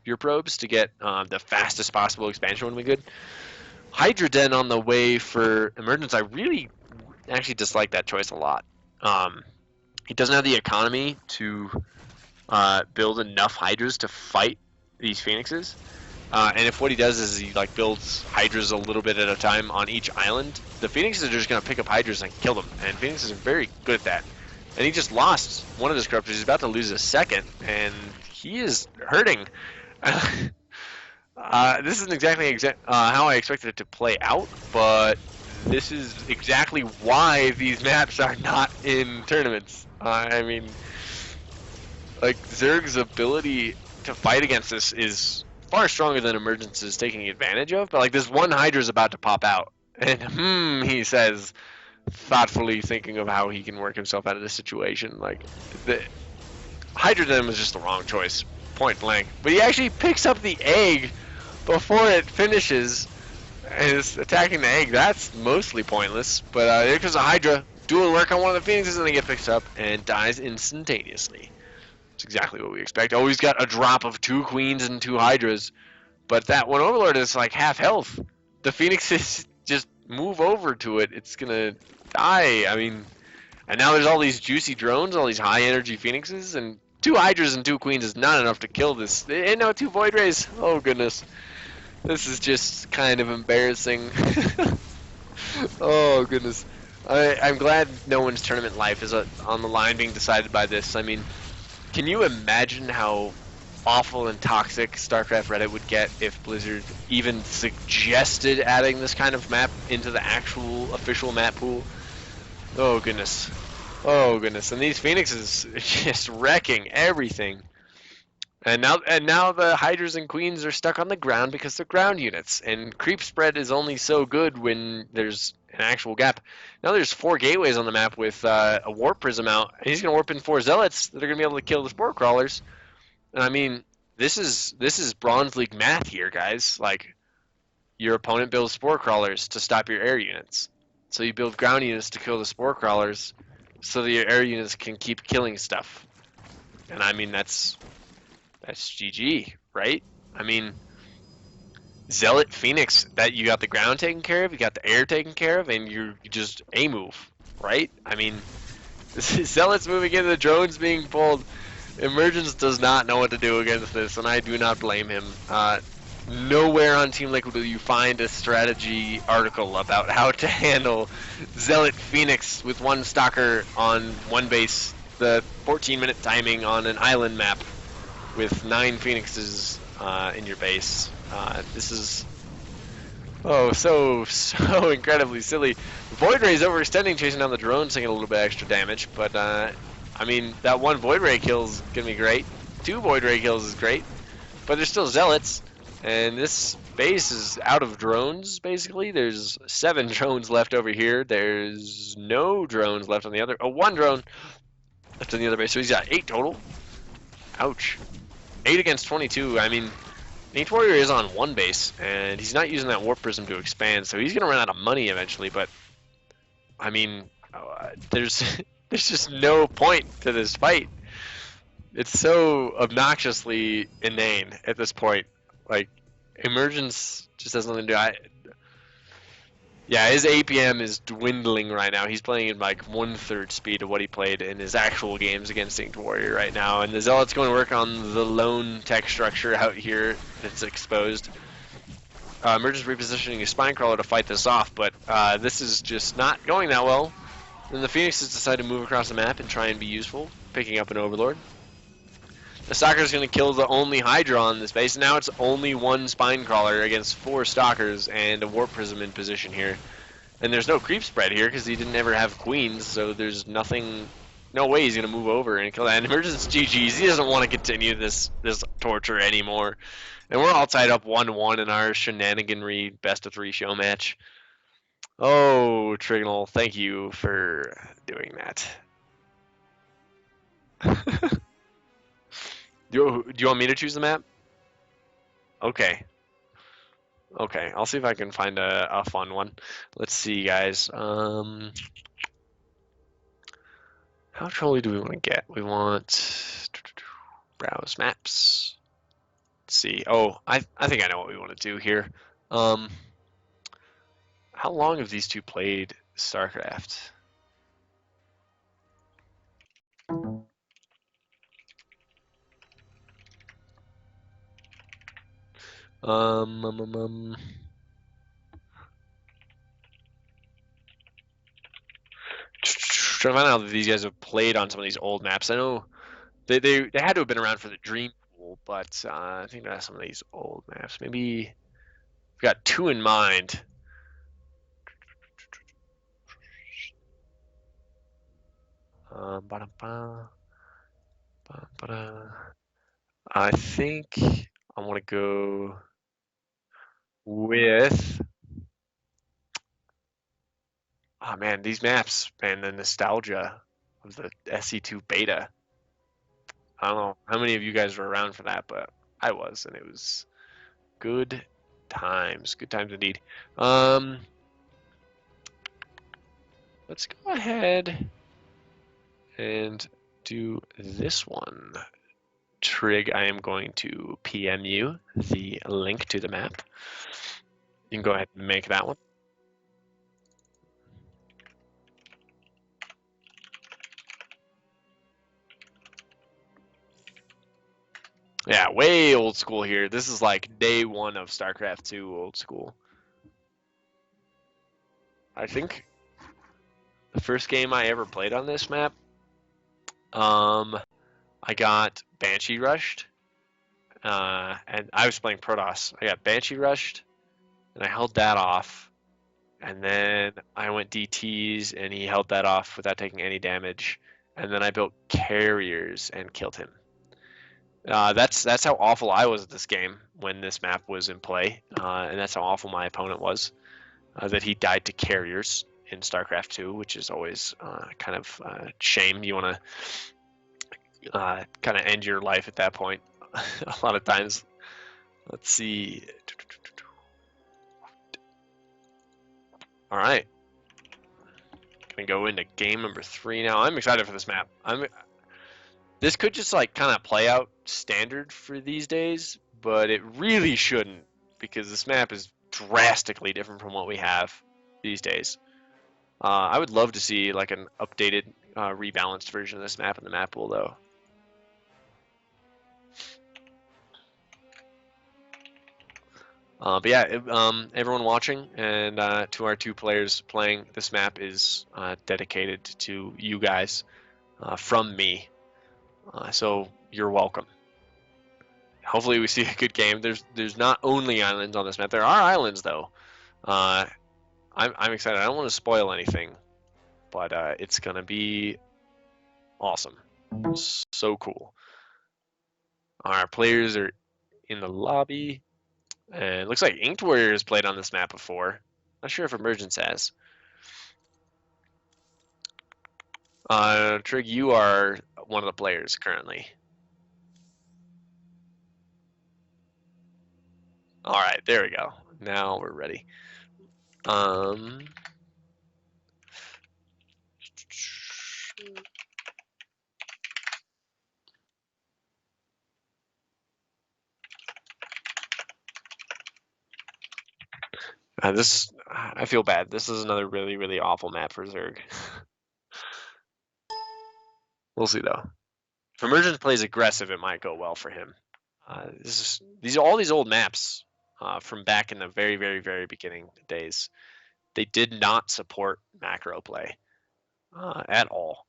[SPEAKER 3] your probes to get the fastest possible expansion would be good. Hydra Den on the way for Emergence. I really actually dislike that choice a lot. He doesn't have the economy to build enough Hydras to fight these Phoenixes. And if what he does is he like builds Hydras a little bit at a time on each island, the Phoenixes are just going to pick up Hydras and kill them. And Phoenixes are very good at that. And he just lost one of his Corruptors. He's about to lose a 2nd, and he is hurting. This isn't exactly how I expected it to play out, but this is exactly why these maps are not in tournaments. I mean, like, Zerg's ability to fight against this is far stronger than Emergence is taking advantage of, but like this one Hydra is about to pop out, and he says, thoughtfully thinking of how he can work himself out of this situation. Like, the Hydra Den was just the wrong choice, point blank. But he actually picks up the egg before it finishes and is attacking the egg. That's mostly pointless, but here comes a Hydra doing work on one of the Phoenixes, and they get picked up and dies instantaneously. It's exactly what we expect. Oh, he's got a drop of 2 Queens and 2 Hydras, but that one Overlord is like half health. The Phoenixes just move over to it. It's gonna die. I mean, and now there's all these juicy drones, all these high energy Phoenixes, and 2 Hydras and 2 Queens is not enough to kill this. And no 2 Void Rays. Oh goodness, this is just kind of embarrassing. Oh goodness, I'm glad no one's tournament life is on the line being decided by this. I mean, can you imagine how awful and toxic StarCraft Reddit would get if Blizzard even suggested adding this kind of map into the actual official map pool? Oh goodness. Oh goodness. And these Phoenixes are just wrecking everything. And now the Hydras and Queens are stuck on the ground because they're ground units. And creep spread is only so good when there's an actual gap. Now there's 4 gateways on the map with a Warp Prism out. And he's going to warp in 4 Zealots that are going to be able to kill the Spore Crawlers. And I mean, this is Bronze League math here, guys. Like, your opponent builds Spore Crawlers to stop your air units. So you build ground units to kill the Spore Crawlers so that your air units can keep killing stuff. And I mean, that's GG, right? I mean, Zealot Phoenix, that you got the ground taken care of, you got the air taken care of, and you just A-move, right? I mean, Zealot's moving in, the drones being pulled. Emergence does not know what to do against this, and I do not blame him. Nowhere on Team Liquid will you find a strategy article about how to handle Zealot Phoenix with 1 Stalker on 1 base, the 14-minute timing on an island map with 9 Phoenixes in your base. This is so incredibly silly. Void Ray is overextending, chasing down the drones, taking a little bit extra damage, but I mean, that 1 Void Ray kill is gonna be great. 2 Void Ray kills is great, but there's still Zealots, and this base is out of drones, basically. There's 7 drones left over here. There's no drones left on the other. Oh, 1 drone. That's on the other base. So he's got 8 total. Ouch. 8 against 22. I mean, InkedWarrior is on 1 base, and he's not using that Warp Prism to expand, so he's going to run out of money eventually, but, I mean, there's there's just no point to this fight. It's so obnoxiously inane at this point. Like, Emergence just has nothing to do. Yeah, his APM is dwindling right now. He's playing in like 1/3 speed of what he played in his actual games against InkedWarrior right now. And the Zealot's going to work on the lone tech structure out here that's exposed. Emergence repositioning his Spinecrawler to fight this off, but this is just not going that well. Then the Phoenixes decide to move across the map and try and be useful, picking up an Overlord. The Stalker's going to kill the only Hydra on this base. Now it's only 1 Spinecrawler against 4 Stalkers and a Warp Prism in position here. And there's no creep spread here because he didn't ever have Queens, so there's nothing, no way he's going to move over and kill that. And Emergence GG's, he doesn't want to continue this torture anymore. And we're all tied up 1-1 in our shenaniganry best-of-3 show match. Oh, Trigonal, thank you for doing that. Do you want me to choose the map? Okay. Okay, I'll see if I can find a fun one. Let's see, guys. How trolly do we want to get? We want browse maps. Let's see. Oh, I think I know what we want to do here. How long have these two played StarCraft? Trying to find out if these guys have played on some of these old maps. I know they had to have been around for the Dream Pool, but I think that's some of these old maps. Maybe we've got 2 in mind. I think I want to go with. Oh man, these maps, man, the nostalgia of the SC2 beta. I don't know how many of you guys were around for that, but I was, and it was good times indeed. Let's go ahead and do this one. Trig, I am going to PM you the link to the map. You can go ahead and make that one. Yeah, way old school here. This is like day 1 of StarCraft 2 old school. I think the first game I ever played on this map, I got Banshee rushed, and I was playing Protoss. I got Banshee rushed, and I held that off, and then I went DTs, and he held that off without taking any damage, and then I built carriers and killed him. That's how awful I was at this game when this map was in play, and that's how awful my opponent was, that he died to carriers in StarCraft 2, which is always kind of shame. You want to kind of end your life at that point a lot of times. Let's see. All right. Gonna go into game number 3 now. I'm excited for this map. This could just like kind of play out standard for these days, but it really shouldn't, because this map is drastically different from what we have these days. I would love to see like an updated, rebalanced version of this map in the map pool, though. But yeah, everyone watching and to our 2 players playing, this map is dedicated to you guys from me. So you're welcome. Hopefully we see a good game. There's not only islands on this map. There are islands though. I'm excited. I don't want to spoil anything, but it's gonna be awesome. So cool. Our players are in the lobby, and it looks like InkedWarrior has played on this map before. Not sure if Emergence has.
[SPEAKER 4] Trig, you are one of the players currently. All right, there we go. Now we're ready. I feel bad. This is another really, really awful map for Zerg. We'll see though. If Emergence plays aggressive, it might go well for him. These are all these old maps from back in the very, very, very beginning days. They did not support macro play at all,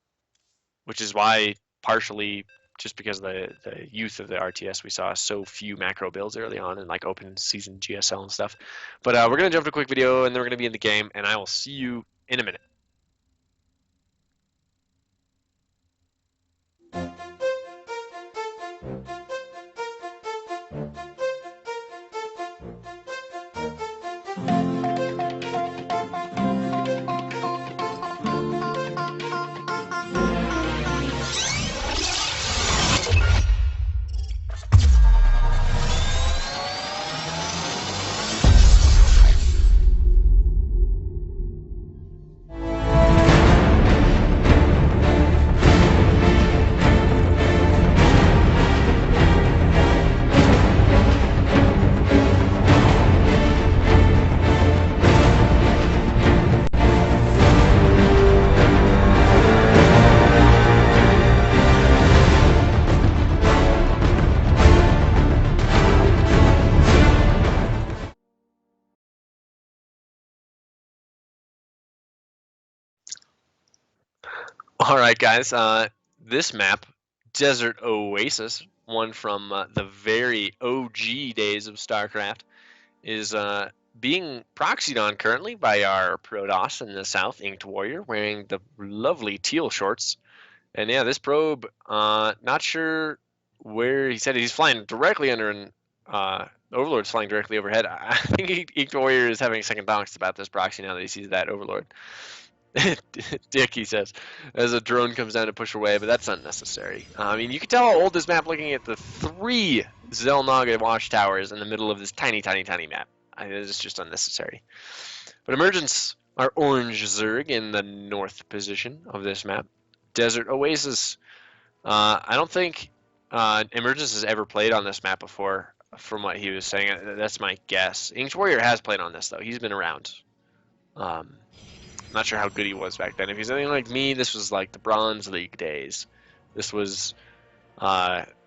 [SPEAKER 4] which is why partially just because of the youth of the RTS, we saw so few macro builds early on in like open season GSL and stuff. But we're gonna jump to a quick video and then we're gonna be in the game, and I will see you in a minute. All right, guys. This map, Desert Oasis, one from the very OG days of StarCraft, is being proxied on currently by our Protoss in the south, InkedWarrior, wearing the lovely teal shorts. And yeah, this probe, not sure where he said he's flying directly under an Overlord's flying directly overhead. I think InkedWarrior is having second thoughts about this proxy now that he sees that Overlord. Dick, he says, as a drone comes down to push away, but that's unnecessary. I mean, you can tell how old this map looking at the 3 Xel'Naga watchtowers in the middle of this tiny, tiny, tiny map. It's just unnecessary. But Emergence are orange Zerg in the north position of this map. Desert Oasis. I don't think Emergence has ever played on this map before, from what he was saying. That's my guess. InkedWarrior has played on this, though. He's been around. Not sure how good he was back then. If he's anything like me, this was like the Bronze League days. This was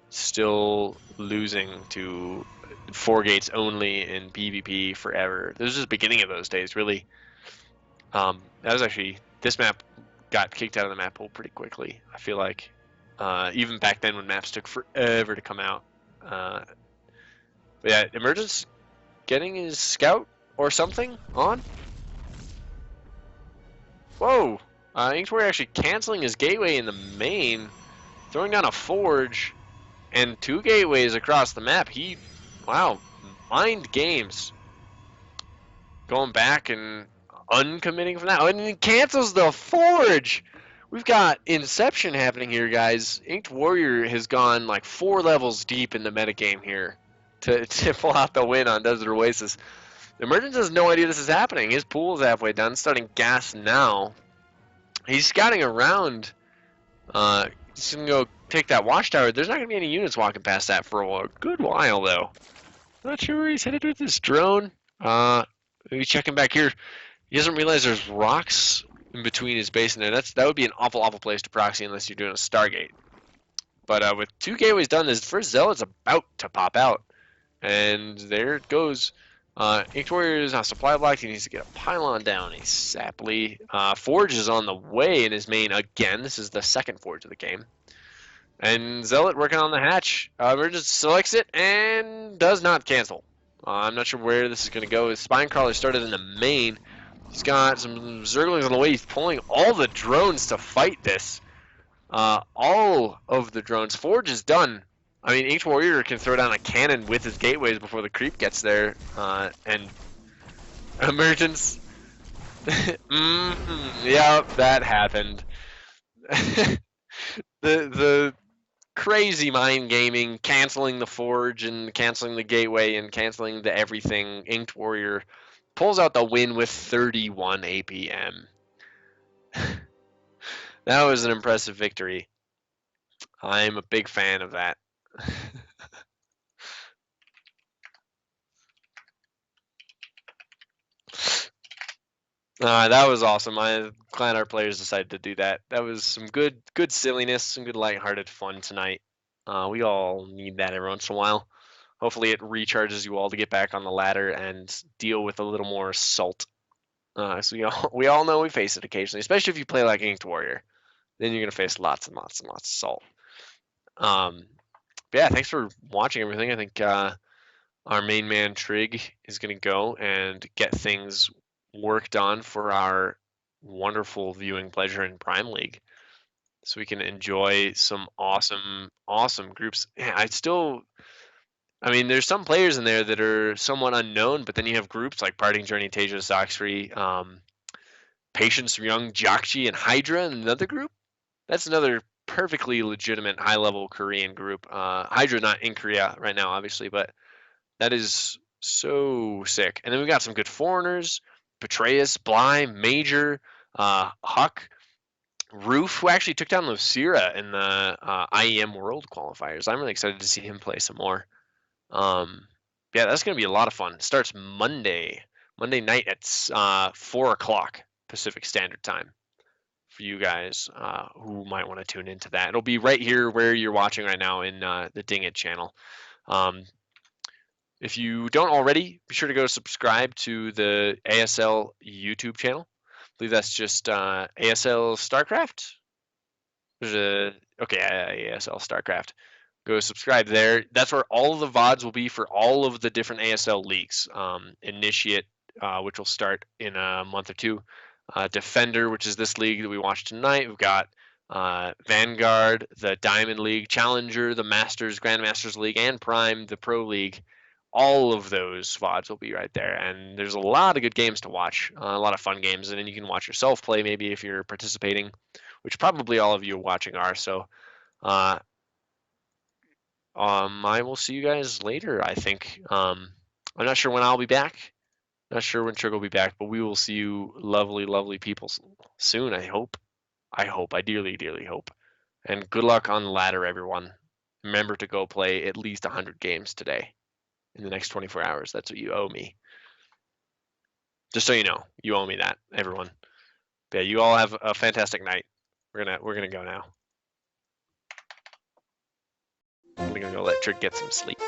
[SPEAKER 4] still losing to 4 gates only in PvP forever. This was just the beginning of those days, really. That was actually, this map got kicked out of the map pool pretty quickly, I feel like. Even back then when maps took forever to come out. But yeah, Emergence getting his scout or something on. Whoa! InkedWarrior actually canceling his gateway in the main, throwing down a forge, and 2 gateways across the map. Wow, mind games. Going back and uncommitting from that. Oh, and he cancels the forge! We've got Inception happening here, guys. InkedWarrior has gone like 4 levels deep in the metagame here to pull out the win on Desert Oasis. Emergence has no idea this is happening. His pool is halfway done, starting gas now. He's scouting around. He's going to go take that watchtower. There's not going to be any units walking past that for a good while, though. Not sure where he's headed with this drone. Maybe checking back here. He doesn't realize there's rocks in between his base and there. That would be an awful, awful place to proxy unless you're doing a Stargate. But with 2 gateways done, this first Zealot's about to pop out. And there it goes. InkedWarrior is on supply block. He needs to get a pylon down ASAPly. Forge is on the way in his main again. This is the second Forge of the game. And Zealot working on the hatch. Emergence selects it and does not cancel. I'm not sure where this is going to go. His Spinecrawler started in the main. He's got some Zerglings on the way. He's pulling all the drones to fight this. All of the drones. Forge is done. I mean, InkedWarrior can throw down a cannon with his gateways before the creep gets there, and Emergence. Yeah, that happened. the crazy mind gaming, canceling the Forge and canceling the Gateway and canceling the everything. InkedWarrior pulls out the win with 31 APM. That was an impressive victory. I'm a big fan of that. That was awesome. I'm glad our players decided to do that. That was some good silliness, some good lighthearted fun tonight. We all need that every once in a while. Hopefully, it recharges you all to get back on the ladder and deal with a little more salt. So we all know we face it occasionally, especially if you play like InkedWarrior. Then you're gonna face lots and lots and lots of salt. But yeah, thanks for watching everything. I think our main man Trig is gonna go and get things worked on for our wonderful viewing pleasure in Prime League, so we can enjoy some awesome groups. Yeah, I mean, there's some players in there that are somewhat unknown, but then you have groups like Parting Journey, Tejas, Oxfree, Patience Young, Jakchi, and Hydra in another group. That's another perfectly legitimate high-level Korean group. Hydra not in Korea right now, obviously, but that is so sick. And then we got some good foreigners: Betrayus, Bly, Major, Huck, Roof, who actually took down Lucira in the IEM World qualifiers. I'm really excited to see him play some more. Yeah, that's going to be a lot of fun. It starts Monday night at 4 o'clock Pacific Standard Time for you guys who might want to tune into that. It'll be right here where you're watching right now in the Ding It channel. If you don't already, be sure to go subscribe to the ASL YouTube channel. I believe that's just ASL StarCraft. ASL StarCraft. Go subscribe there. That's where all of the VODs will be for all of the different ASL leagues. Initiate, which will start in a month or two. Defender, which is this league that we watched tonight. We've got Vanguard, the Diamond League, Challenger, the Masters, Grandmasters League, and Prime, the Pro League. All of those VODs will be right there. And there's a lot of good games to watch, a lot of fun games. And then you can watch yourself play maybe if you're participating, which probably all of you watching are. So I will see you guys later, I think. I'm not sure when I'll be back. Not sure when Trig will be back, but we will see you lovely, lovely people soon, I hope. I dearly, dearly hope. And good luck on the ladder, everyone. Remember to go play at least 100 games today in the next 24 hours. That's what you owe me. Just so you know, you owe me that, everyone. But yeah, you all have a fantastic night. We're gonna go now. I'm gonna go let Trig get some sleep.